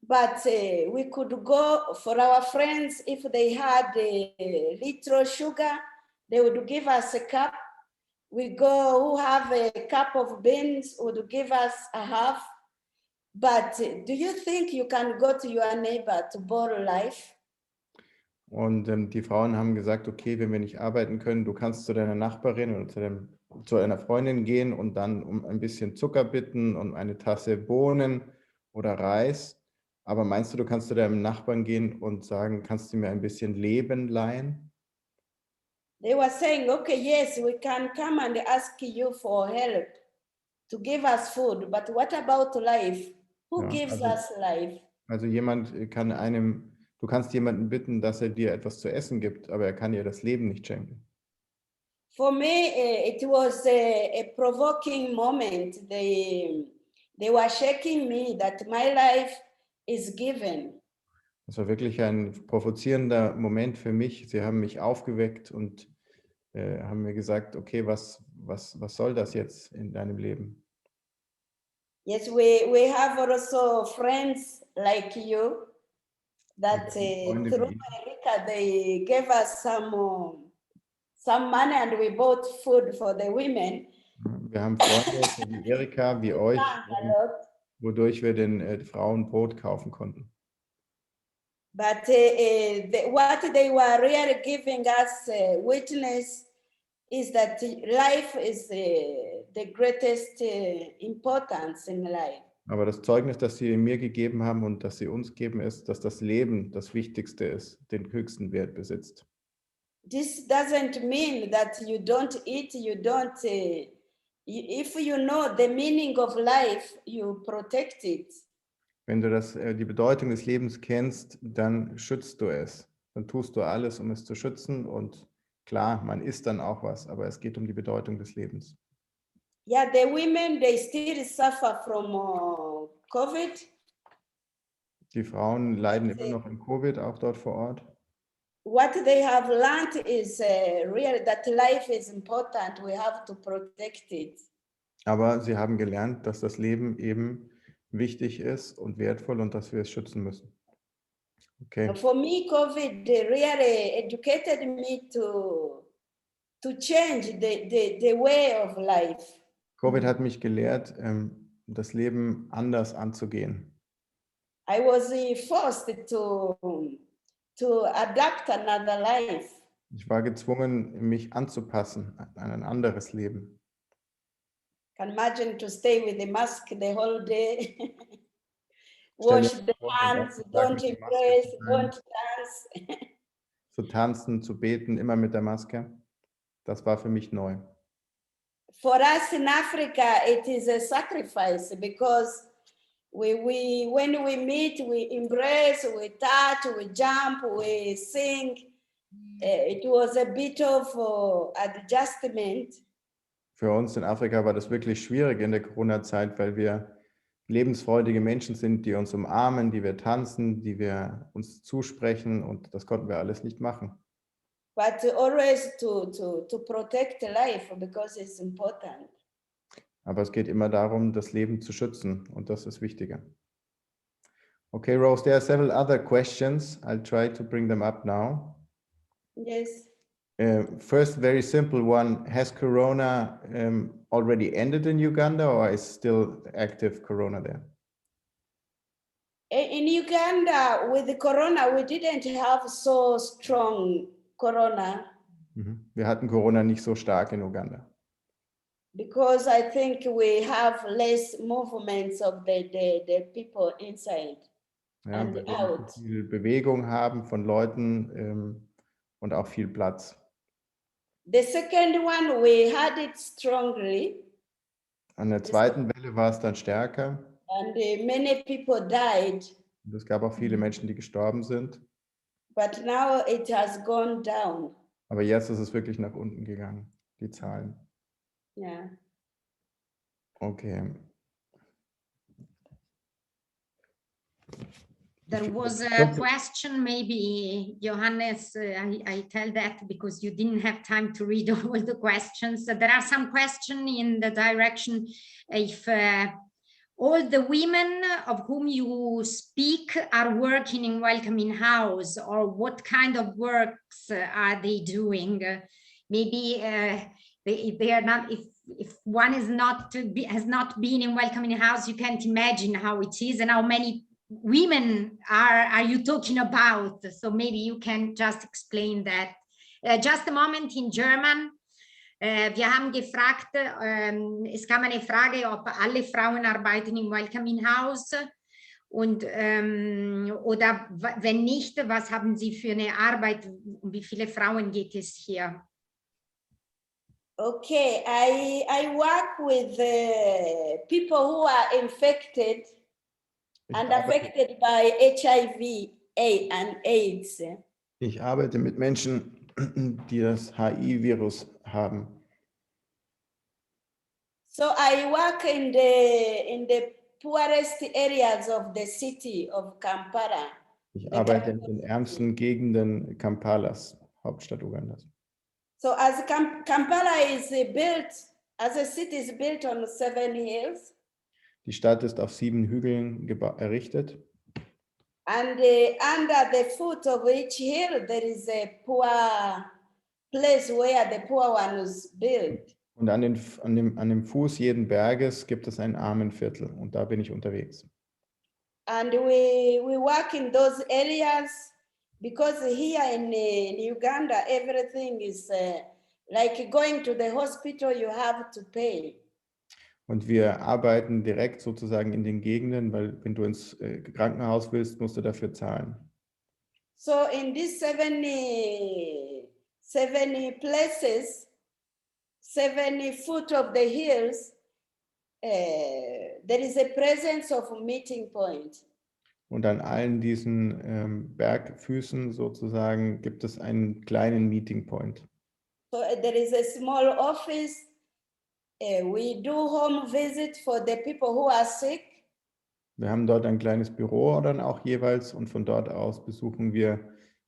but we could go for our friends if they had a little sugar, they would give us a cup. We go who have a cup of beans would give us a half. But do you think you can go to your neighbor to borrow life? Und die Frauen haben gesagt, okay, wenn wir nicht arbeiten können, du kannst zu deiner Nachbarin oder zu einer Freundin gehen und dann um ein bisschen Zucker bitten und eine Tasse Bohnen oder Reis. Aber meinst du kannst zu deinem Nachbarn gehen und sagen, kannst du mir ein bisschen Leben leihen? They were saying, okay, yes, we can come and ask you for help to give us food, but what about life? Who gives us life? Also du kannst jemanden bitten, dass er dir etwas zu essen gibt, aber er kann dir das Leben nicht schenken. For me, it was a provoking moment. They were shaking me that my life is given. Das war wirklich ein provozierender Moment für mich. Sie haben mich aufgeweckt und haben mir gesagt, okay, was soll das jetzt in deinem Leben? Yes, we have also friends like you that through America, they gave us some money and we bought food for the women. Wir haben Freunde wie Erika, wie euch, wodurch wir den Frauen Brot kaufen konnten. But what they were really giving us witness is that life is the greatest importance in life. Aber das Zeugnis, das sie mir gegeben haben und das sie uns geben, ist, dass das Leben das Wichtigste ist, den höchsten Wert besitzt. This doesn't mean that you don't eat, you don't. If you know the meaning of life, you protect it. Wenn du die Bedeutung des Lebens kennst, dann schützt du es. Dann tust du alles, um es zu schützen. Und klar, man isst dann auch was, aber es geht um die Bedeutung des Lebens. Yeah, the women, they still suffer from COVID. Die Frauen leiden immer noch an Covid, auch dort vor Ort. What they have learned is really that life is important. We have to protect it. Aber sie haben gelernt, dass das Leben eben wichtig ist und wertvoll und dass wir es schützen müssen. Okay. For me, COVID really educated me to change the way of life. Covid hat mich gelehrt, das Leben anders anzugehen. I was forced to adapt another life. Ich war gezwungen, mich anzupassen an ein anderes Leben. Can imagine to stay with the mask the whole day. wash dir the vor, den hands, ganzen Tag don't mit der Maske embrace, zu sein, don't dance. zu tanzen, zu beten, immer mit der Maske. Das war für mich neu. For us in Africa, it is a sacrifice because when we meet, we embrace, we touch, we jump, we sing. It was a bit of adjustment. Für uns in Afrika war das wirklich schwierig in der Corona-Zeit, weil wir lebensfreudige Menschen sind, die uns umarmen, die wir tanzen, die wir uns zusprechen, und das konnten wir alles nicht machen. But always to protect life because it's important. Aber es geht immer darum, das Leben zu schützen, und das ist wichtiger. Okay, Rose, there are several other questions. I'll try to bring them up now. Yes. First, very simple one. Has Corona already ended in Uganda, or is still active Corona there? In Uganda, with the corona, we didn't have so strong corona Wir hatten Corona nicht so stark in Uganda, because I think we have less movements of the people inside ja, and weil wir out. nicht so viel Bewegung haben von Leuten und auch viel Platz. The second one, we had it strongly, An der zweiten Welle war es dann stärker. and many people died, Und es gab auch viele Menschen, die gestorben sind. but now it has gone down. Aber jetzt ist es wirklich nach unten gegangen, die Zahlen. Yeah. Okay. There was a question, maybe Johannes, I tell that because you didn't have time to read all the questions. There are some questions in the direction if all the women of whom you speak are working in Welcoming House, or what kind of works are they doing? Maybe they are not, if one is not has not been in Welcoming House, you can't imagine how it is and how many women are you talking about? So maybe you can just explain that. Just a moment in German. Wir haben gefragt, es kam eine Frage, ob alle Frauen arbeiten im Welcoming House und oder wenn nicht, was haben sie für eine Arbeit? Wie viele Frauen geht es hier? Okay, I work with people who are infected and affected by HIV and AIDS. Ich arbeite mit Menschen, die das HIV-Virus haben. So I work in the poorest areas of the city of Kampala. Ich arbeite in den ärmsten Gegenden Kampalas, Hauptstadt Ugandas. So as Kampala is built, as a city is built on 7 hills. Die Stadt ist auf 7 Hügeln errichtet. And under the foot of each hill, there is a poor place where the poor one was built. Und an dem Fuß jeden Berges gibt es ein Armenviertel, und da bin ich unterwegs. And we work in those areas because here in Uganda, everything is like going to the hospital, you have to pay. Und wir arbeiten direkt sozusagen in den Gegenden, weil wenn du ins Krankenhaus willst, musst du dafür zahlen. So in these 70 places, 70 foot of the hills, there is a presence of a meeting point. Und an allen diesen Bergfüßen sozusagen gibt es einen kleinen Meeting Point. So there is a small office. We do home visit for the people who are sick. Wir haben dort ein kleines Büro dann auch jeweils, und von dort aus besuchen wir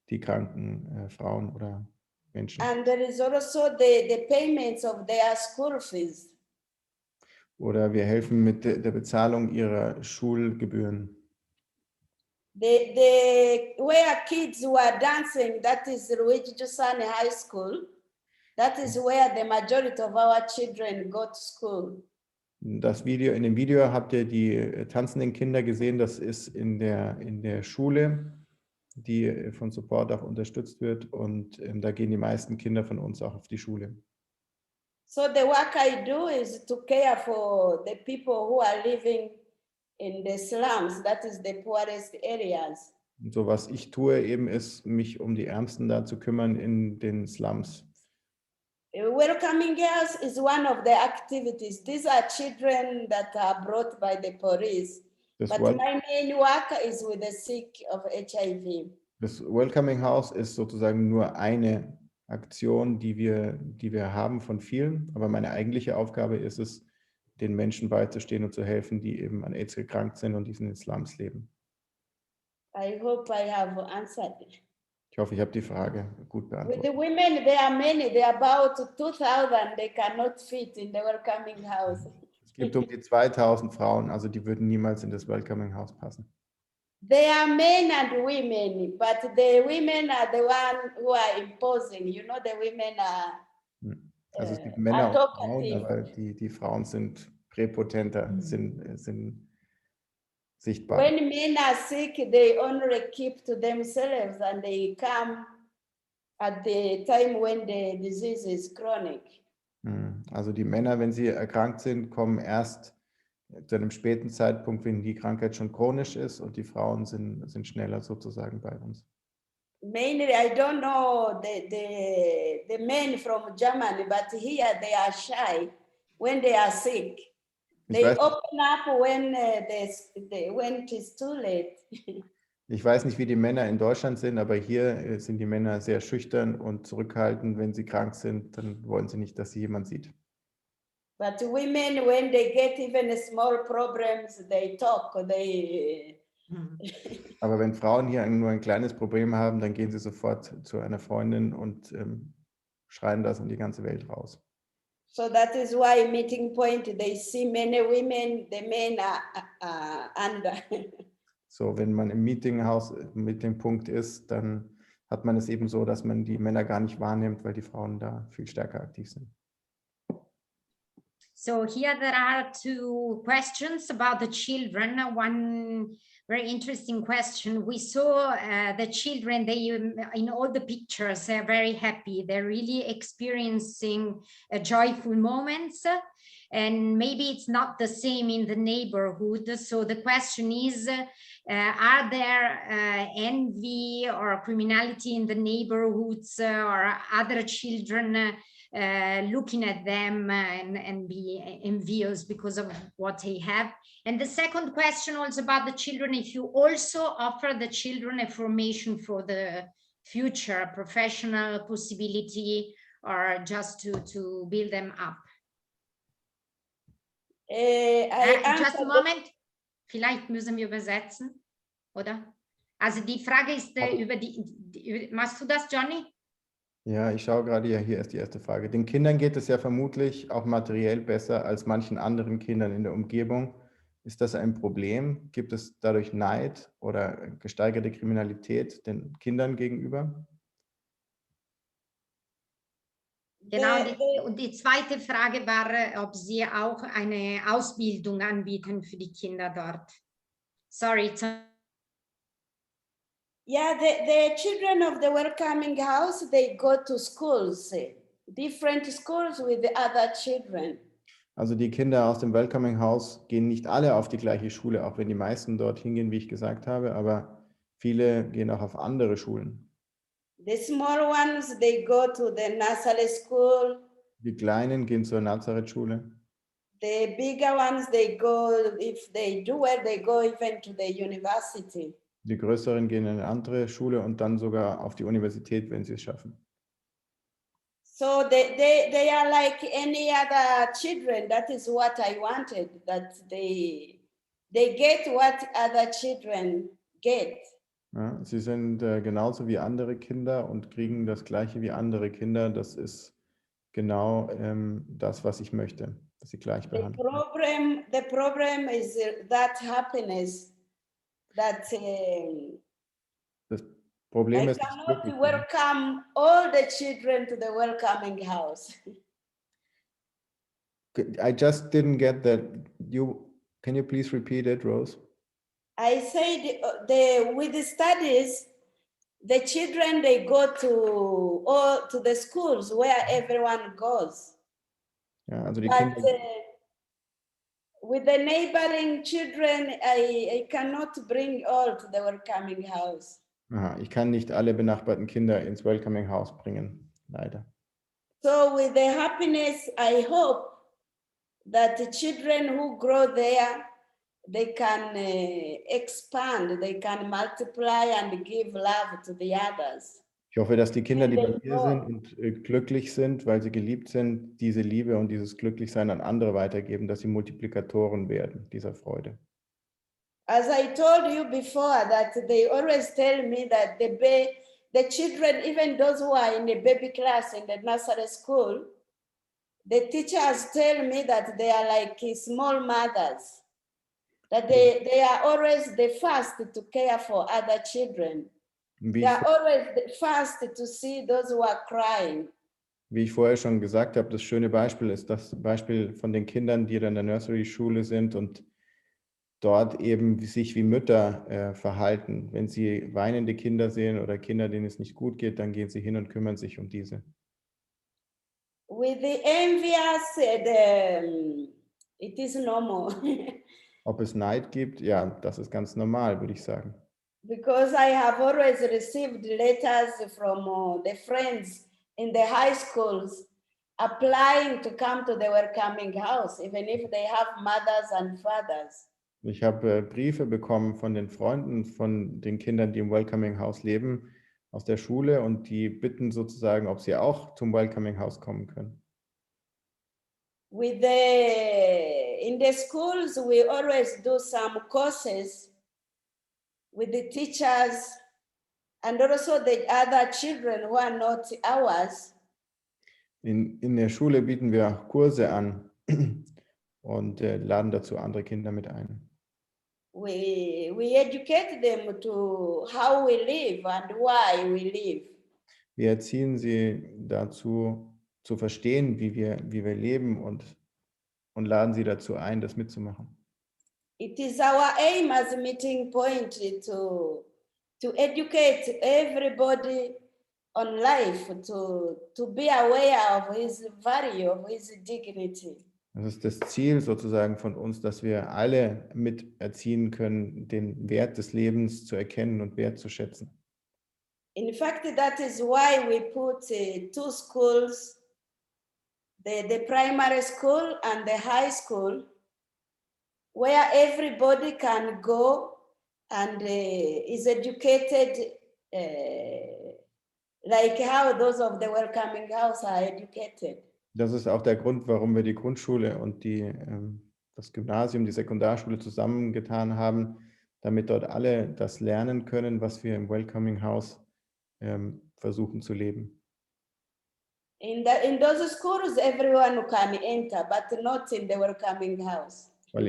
die kranken Frauen oder Menschen. And there is also the payments of their school fees. Oder wir helfen mit der Bezahlung ihrer Schulgebühren. Where kids were dancing, that is Luigi Giussani High School. That is where the majority of our children go to school. In dem Video habt ihr die tanzenden Kinder gesehen. Das ist in der Schule, die von Support auch unterstützt wird, und da gehen die meisten Kinder von uns auch auf die Schule. So the work I do is to care for the people who are living in the slums, that is the poorest areas. Und so was ich tue eben ist, mich um die Ärmsten da zu kümmern in den Slums. Welcoming girls is one of the activities. These are children that are brought by the police. Das, But my main work is with the sick of HIV. das Welcoming House ist sozusagen nur eine Aktion, die wir haben von vielen. Aber meine eigentliche Aufgabe ist es, den Menschen beizustehen und zu helfen, die eben an AIDS erkrankt sind und die in den Slums leben. I hope I have answered. Ich hoffe, ich habe die Frage gut With beantwortet. the women, there are many. There are about 2,000. They cannot fit in the welcoming house. Es gibt um die 2000 Frauen, also die würden niemals in das Welcoming House passen. There are men and women, but the women are the one who are imposing. You know, the women are Also es gibt Männer und Frauen, talkative. aber die Frauen sind präpotenter, sind sichtbar. When men are sick, they only keep to themselves and they come at the time when the disease is chronic. Also die Männer, wenn sie erkrankt sind, kommen erst zu einem späten Zeitpunkt, wenn die Krankheit schon chronisch ist, und die Frauen sind schneller sozusagen bei uns. Mainly, I don't know the men from Germany, but here they are shy when they are sick. Ich They weiß, open up when it is too late. ich weiß nicht, wie die Männer in Deutschland sind, aber hier sind die Männer sehr schüchtern und zurückhaltend. Wenn sie krank sind, dann wollen sie nicht, dass sie jemand sieht. But women, when they get even small problems, they talk. Aber wenn Frauen hier nur ein kleines Problem haben, dann gehen sie sofort zu einer Freundin und schreien das in die ganze Welt raus. So that is why meeting point, they see many women, the men are under. So, wenn man im Meetingpunkt ist, dann hat man es eben so, dass man die Männer gar nicht wahrnimmt, weil die Frauen da viel stärker aktiv sind. So here there are two questions about the children. One very interesting question. We saw the children, they in all the pictures, they're very happy. They're really experiencing joyful moments. And maybe it's not the same in the neighborhood. So the question is, are there envy or criminality in the neighborhoods or other children looking at them and be envious because of what they have? And the second question also about the children, if you also offer the children a formation for the future, professional possibility, or just to build them up. Just a moment, vielleicht müssen wir übersetzen, oder? Also die Frage ist machst du das, Johnny? Ja, ich schaue gerade, ja, hier ist die erste Frage. Den Kindern geht es ja vermutlich auch materiell besser als manchen anderen Kindern in der Umgebung. Ist das ein Problem? Gibt es dadurch Neid oder gesteigerte Kriminalität den Kindern gegenüber? Genau, und die zweite Frage war, ob Sie auch eine Ausbildung anbieten für die Kinder dort. Sorry. Yeah, the children of the welcoming house, they go to schools, different schools with the other children. Also die Kinder aus dem Welcoming House gehen nicht alle auf die gleiche Schule, auch wenn die meisten dort hingehen, wie ich gesagt habe, aber viele gehen auch auf andere Schulen. The small ones, they go to the nursery school. Die Kleinen gehen zur Nazareth-Schule. The bigger ones, they go, if they do well, they go even to the university. Die Größeren gehen in eine andere Schule und dann sogar auf die Universität, wenn sie es schaffen. So they are like any other children. That is what I wanted, that they get what other children get. Ja, sie sind genauso wie andere Kinder und kriegen das Gleiche wie andere Kinder. Das ist genau das, was ich möchte, dass sie gleich behandelt werden. The problem is that happiness that Das Problem I ist, cannot welcome all the children to the welcoming house. I just didn't get that. Can you please repeat it, Rose? I said with the studies, the children, they go to the schools where everyone goes. Ja, also die But Kinder. with the neighboring children, I cannot bring all to the welcoming house. Aha, ich kann nicht alle benachbarten Kinder ins Welcoming House bringen, leider. So with the happiness, I hope that the children who grow there, they can expand, they can multiply and give love to the others. Ich hoffe, dass die Kinder, die bei And mir sind und glücklich sind, weil sie geliebt sind, diese Liebe und dieses Glücklichsein an andere weitergeben, dass sie Multiplikatoren werden dieser Freude. As I told you before, that they always tell me that the children, even those who are in the baby class in the nursery school, the teachers tell me that they are like small mothers, that they are always the first to care for other children. Wie They ich, are always the first to see those who are crying. wie ich vorher schon gesagt habe, das schöne Beispiel ist das Beispiel von den Kindern, die dann in der Nursery-Schule sind und dort eben sich wie Mütter verhalten. Wenn sie weinende Kinder sehen oder Kinder, denen es nicht gut geht, dann gehen sie hin und kümmern sich um diese. With the envious, it is normal. Ob es Neid gibt, ja, das ist ganz normal, würde ich sagen. Because I have always received letters from the friends in the high schools applying to come to the welcoming house, even if they have mothers and fathers. Ich habe Briefe bekommen von den Freunden, von den Kindern, die im Welcoming House leben, aus der Schule und die bitten sozusagen, ob sie auch zum Welcoming House kommen können. In the schools, we always do some courses with the teachers and also the other children who are not ours. In der Schule bieten wir auch Kurse an und laden dazu andere Kinder mit ein. We educate them to how we live and why we live. Wir erziehen sie dazu, zu verstehen, wie wir leben und laden sie dazu ein, das mitzumachen. It is our aim as a meeting point to educate everybody on life, to be aware of his value, of his dignity. Das ist das Ziel sozusagen von uns, dass wir alle mit erziehen können, den Wert des Lebens zu erkennen und wertzuschätzen. In fact, that is why we put two schools, the primary school and the high school, where everybody can go and is educated like how those of the welcoming house are educated. Das ist auch der Grund, warum wir die Grundschule und das Gymnasium, die Sekundarschule zusammengetan haben, damit dort alle das lernen können, was wir im Welcoming House versuchen zu leben. In those schools, everyone can enter, but not in the welcoming house. Weil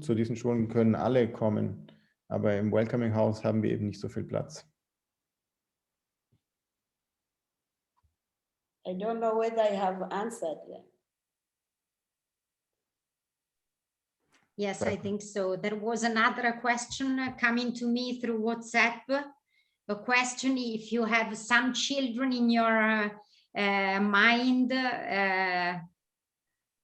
zu diesen Schulen können alle kommen, aber im Welcoming House haben wir eben nicht so viel Platz. I don't know whether I have answered that. Yes, I think so. There was another question coming to me through WhatsApp. A question if you have some children in your mind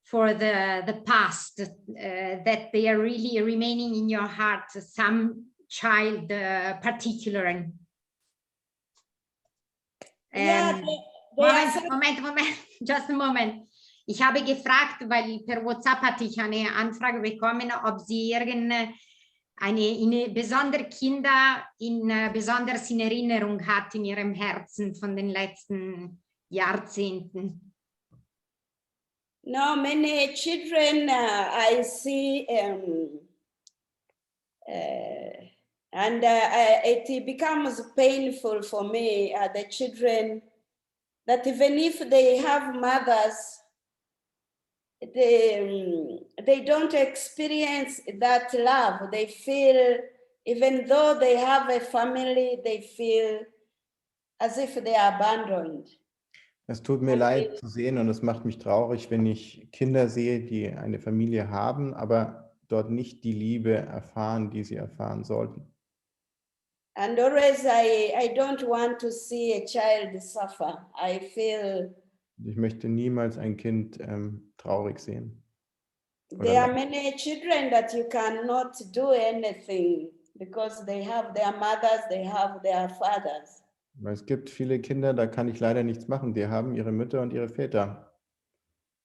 for the past, that they are really remaining in your heart, some child particularly. Moment, just a moment. Ich habe gefragt, weil per WhatsApp hatte ich eine Anfrage bekommen, ob Sie irgendeine besondere Kinder besonders in Erinnerung hat in Ihrem Herzen von den letzten Jahrzehnten. No, many children I see, and it becomes painful for me, the children, that even if they have mothers, they don't experience that love. They feel, even though they have a family, they feel as if they are abandoned. Es tut mir leid zu sehen und es macht mich traurig, wenn ich Kinder sehe, die eine Familie haben, aber dort nicht die Liebe erfahren, die sie erfahren sollten. And always I don't want to see a child suffer. I feel. Ich möchte niemals ein Kind traurig sehen. There are many children that you cannot do anything because they have their mothers, they have their fathers. Es gibt viele Kinder, da kann ich leider nichts machen. Die haben ihre Mütter und ihre Väter.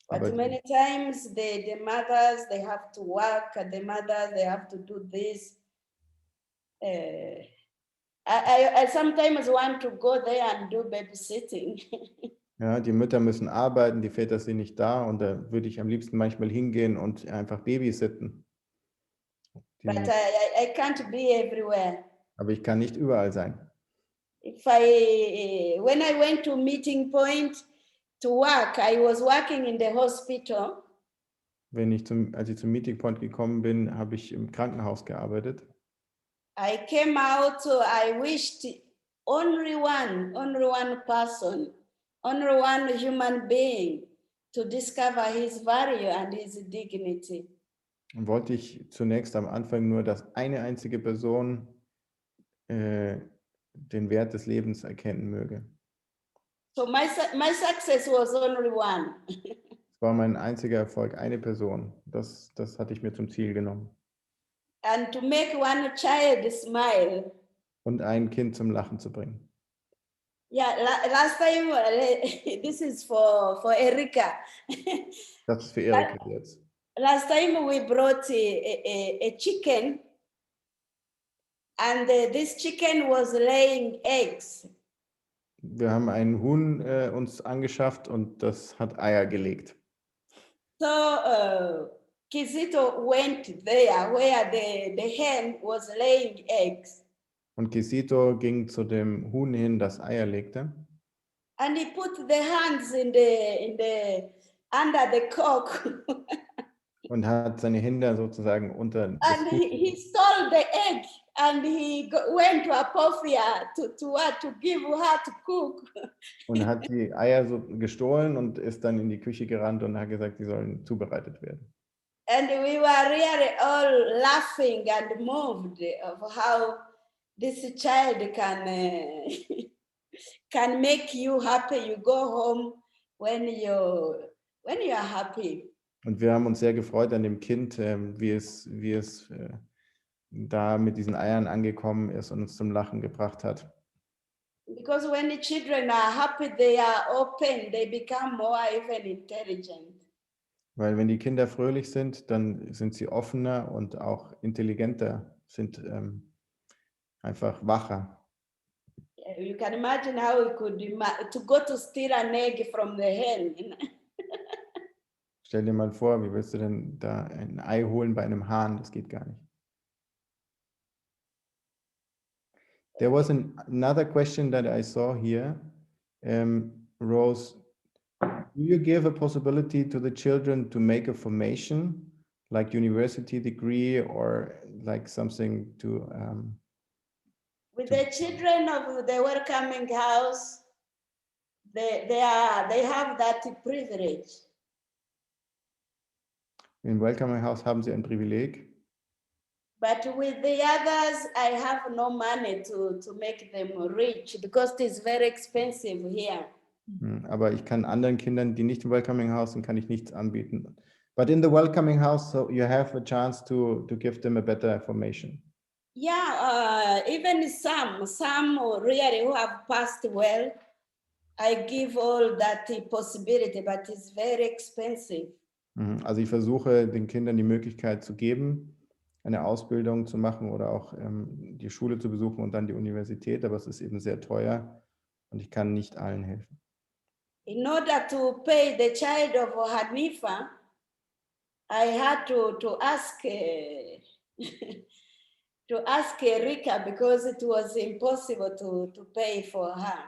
But Aber many times the mothers, they have to work, and the mothers, they have to do this. I sometimes want to go there and do babysitting. ja, die Mütter müssen arbeiten, die Väter sind nicht da und da würde ich am liebsten manchmal hingehen und einfach babysitten. But I can't be everywhere. Aber ich kann nicht überall sein. When I went to meeting point to work, I was working in the hospital. Als ich zum Meeting Point gekommen bin, habe ich im Krankenhaus gearbeitet. I came out, I wished only one person, only one human being to discover his value and his dignity. Und wollte ich zunächst am Anfang nur, dass eine einzige Person den Wert des Lebens erkennen möge. So my success was only one. Es war mein einziger Erfolg, eine Person. Das hatte ich mir zum Ziel genommen. And to make one child smile. Und ein Kind zum Lachen zu bringen. Yeah, last time, this is for Erika. Das ist für Erika jetzt. Last time we brought a chicken, and this chicken was laying eggs. Wir haben einen Huhn uns angeschafft und das hat Eier gelegt. So Kizito went there where the hen was laying eggs. Und Kisito ging zu dem Huhn hin, das Eier legte. And he put the hands in the under the cock. Und hat seine Hände sozusagen unter das And Huhn. he stole the egg and he went to Apophia to give her to cook. Und hat die Eier so gestohlen und ist dann in die Küche gerannt und hat gesagt, sie sollen zubereitet werden. And we were really all laughing and moved of how this child can make you happy. You go home when you are happy. Und wir haben uns sehr gefreut an dem Kind, wie es da mit diesen Eiern angekommen ist und uns zum Lachen gebracht hat. Because when the children are happy, they are open, they become more even intelligent. Weil wenn die Kinder fröhlich sind, dann sind sie offener und auch intelligenter, sind einfach wacher. You can imagine how we could to go to steal an egg from the hen. Stell dir mal vor, wie willst du denn da ein Ei holen bei einem Hahn? Das geht gar nicht. There was another question that I saw here. Rose, do you give a possibility to the children to make a formation, like university degree or like something to... With the children of the welcoming house, they have that privilege. Im Welcoming House haben sie ein Privileg. But with the others, I have no money to make them rich because it is very expensive here. Aber ich kann anderen Kindern, die nicht im Welcoming House sind, kann ich nichts anbieten. But in the Welcoming House, so you have a chance to give them a better formation. Yeah, even some really who have passed well, I give all that possibility, but it's very expensive. Also ich versuche den Kindern die Möglichkeit zu geben, eine Ausbildung zu machen oder auch die Schule zu besuchen und dann die Universität, aber es ist eben sehr teuer und ich kann nicht allen helfen. In order to pay the child of Hanifa, I had to ask to ask Erika because it was impossible to pay for her.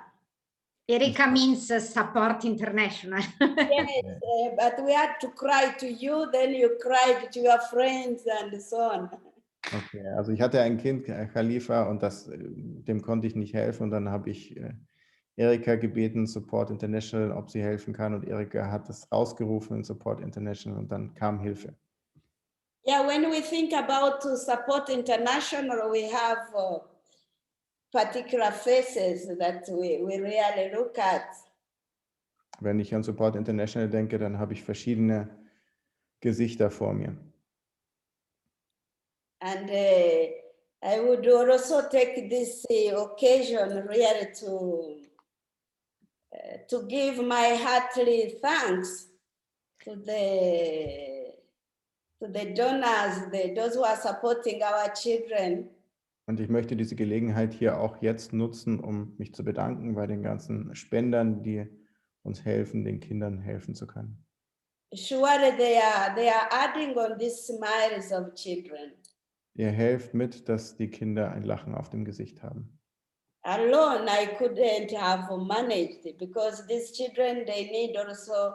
Erika means Support International. Yes, but we had to cry to you, then you cried to your friends and so on. Okay, also ich hatte ein Kind, Khalifa, und dem konnte ich nicht helfen. Und dann habe ich Erika gebeten, Support International, ob sie helfen kann. Und Erika hat das rausgerufen in Support International und dann kam Hilfe. Yeah, when we think about Support International, we have particular faces that we really look at. Wenn ich an Support International denke, dann habe ich verschiedene Gesichter vor mir. And I would also take this occasion really to give my heartily thanks to the donors, those who are supporting our children. Und ich möchte diese Gelegenheit hier auch jetzt nutzen, um mich zu bedanken bei den ganzen Spendern, die uns helfen, den Kindern helfen zu können. Surely they are adding on these smiles of children. Ihr helft mit, dass die Kinder ein Lachen auf dem Gesicht haben. Alone, I couldn't have managed because these children, they need also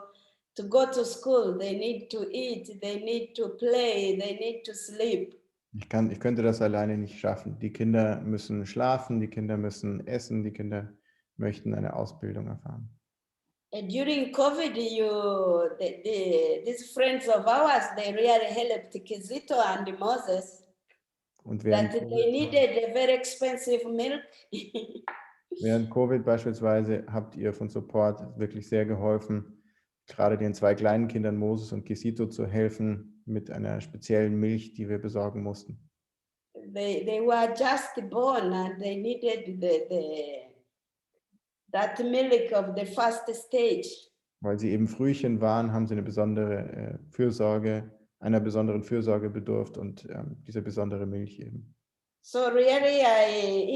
to go to school, they need to eat, they need to play, they need to sleep. Ich könnte das alleine nicht schaffen. Die Kinder müssen schlafen, die Kinder müssen essen, die Kinder möchten eine Ausbildung erfahren. And during COVID, these friends of ours, they really helped Kizito and Moses. Und That they needed a very expensive milk. während Covid beispielsweise habt ihr von Support wirklich sehr geholfen, gerade den 2 kleinen Kindern Moses und Kisito zu helfen mit einer speziellen Milch, die wir besorgen mussten. They were just born and they needed that milk of the first stage. Weil sie eben Frühchen waren, haben sie eine besondere einer besonderen Fürsorge bedurft und diese besondere Milch eben. So really,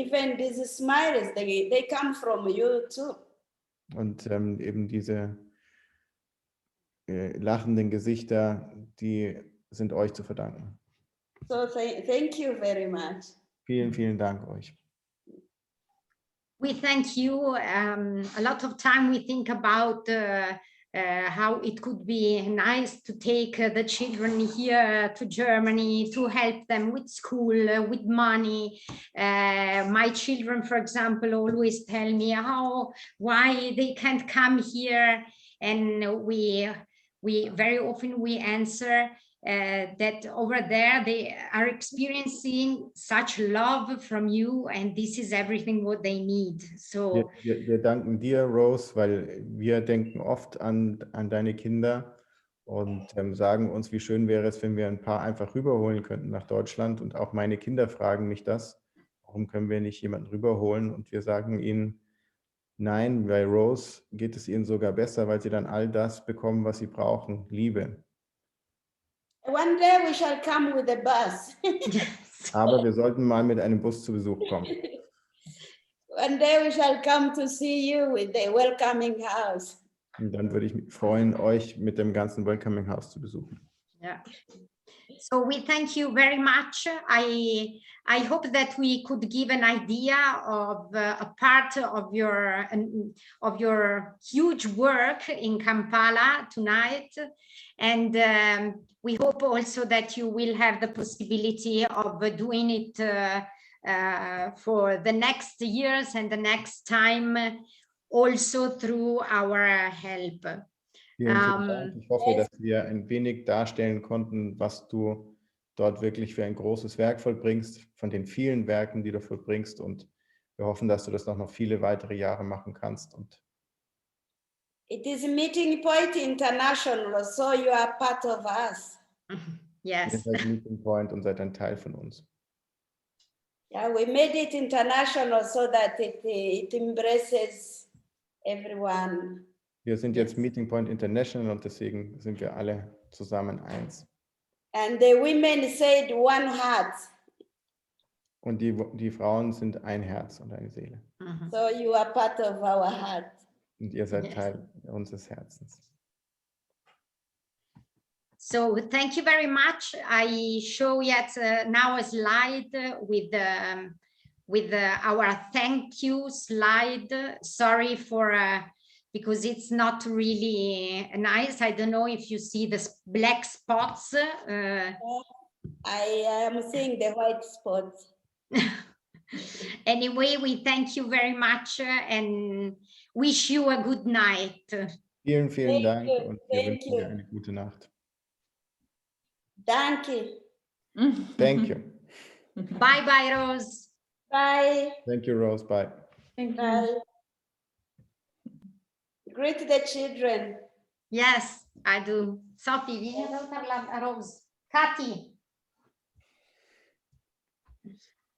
even these smiles, they come from you too. Und eben diese lachenden Gesichter, die sind euch zu verdanken. So thank you very much. Vielen, vielen Dank euch. We thank you. A lot of time we think about how it could be nice to take the children here to Germany to help them with school, with money. My children, for example, always tell me why they can't come here, and we very often we answer that over there they are experiencing such love from you, and this is everything what they need. So wir danken dir, Rose, weil wir denken oft an deine Kinder und sagen uns, wie schön wäre es, wenn wir ein paar einfach rüberholen könnten nach Deutschland. Und auch meine Kinder fragen mich das, warum können wir nicht jemanden rüberholen? Und wir sagen ihnen, nein, bei Rose geht es ihnen sogar besser, weil sie dann all das bekommen, was sie brauchen, Liebe. One day we shall come with a bus. Aber wir sollten mal mit einem Bus zu Besuch kommen. One day we shall come to see you with the welcoming house. Und dann würde ich mich freuen, euch mit dem ganzen Welcoming House zu besuchen. yeah. So we thank you very much. I hope that we could give an idea of a part of your huge work in Kampala tonight, and we hope also that you will have the possibility of doing it for the next years and the next time, also through our help. Vielen, vielen Dank. Ich hoffe, dass wir ein wenig darstellen konnten, was du dort wirklich für ein großes Werk vollbringst, von den vielen Werken, die du vollbringst. Und wir hoffen, dass du das noch viele weitere Jahre machen kannst. Und It is Meeting Point International, so you are part of us. Yes. ihr seid Meeting Point und seid ein Teil von uns. Yeah, we made it international so that it embraces everyone. Wir sind jetzt Meeting Point International und deswegen sind wir alle zusammen eins. And the women said one heart. Und die Frauen sind ein Herz und eine Seele. So you are part of our heart. Und ihr seid Yes. Teil unseres Herzens. So thank you very much. I show yet now a slide with our thank you slide. Sorry for because it's not really nice. I don't know if you see the black spots. I am seeing the white spots. Anyway, we thank you very much and wish you a good night. Vielen, vielen Thank Dank you, und wir thank wünschen dir you. eine gute Nacht. Danke. Thank you. Bye bye, Rose. Bye. Thank you, Rose. Bye. Thank you. Bye. Greet the children. Yes. I do. Sophie, vieni a darla a Rose. Katy.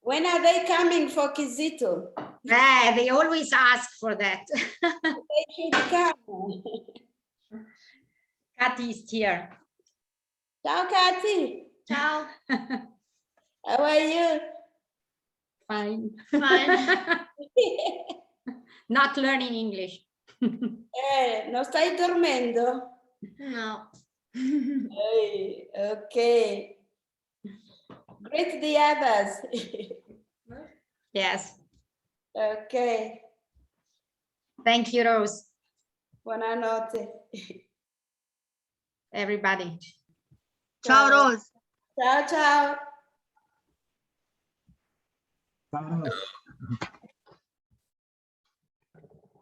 When are they coming for Kizito? They always ask for that. They should come. Katy is here. Ciao, Kathy. Ciao. How are you? Fine. Fine. Not learning English. Non stai dormendo? No. Hey, okay. Greet the others. Yes. Okay. Thank you, Rose. Buonanotte. Everybody. Ciao Rose. Ciao, ciao.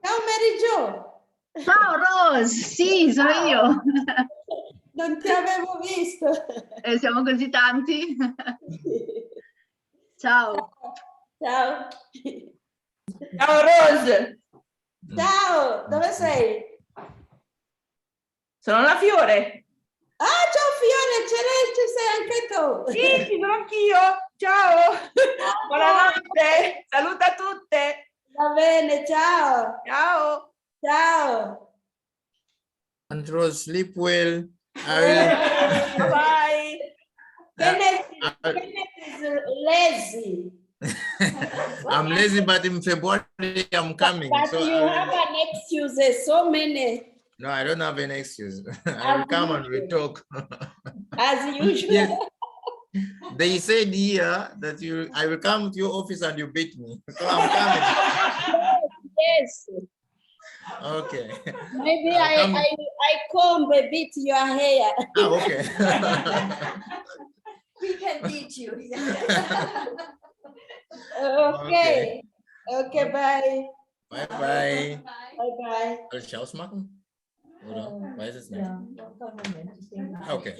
Ciao, Mary Jo. Ciao Rose. Sì, sono io. Non ti avevo visto. Siamo così tanti. Ciao. Ciao. Ciao Rose, Ciao, dove sei? sono la Fiore. Ah, ciao Fiore, ci sei anche tu. Sì, ci sono anch'io. Ciao. Buonanotte. Saluta tutte. Va bene, ciao. Ciao. Ciao. And Rose, sleep well. Bye. Kenneth is lazy. I'm lazy, but in February I'm coming. But So you have an excuse, so many, no, I don't have an excuse. I will come and we talk. as usual. Yes. They said here that I will come to your office and you beat me. So I'm coming. Yes. Okay. Maybe I'll come. I comb a bit your hair. Ah, okay. We can teach you. Okay. Okay, bye. Bye bye. Bye bye. Soll ich ausmachen? Oder weiß es nicht? Okay.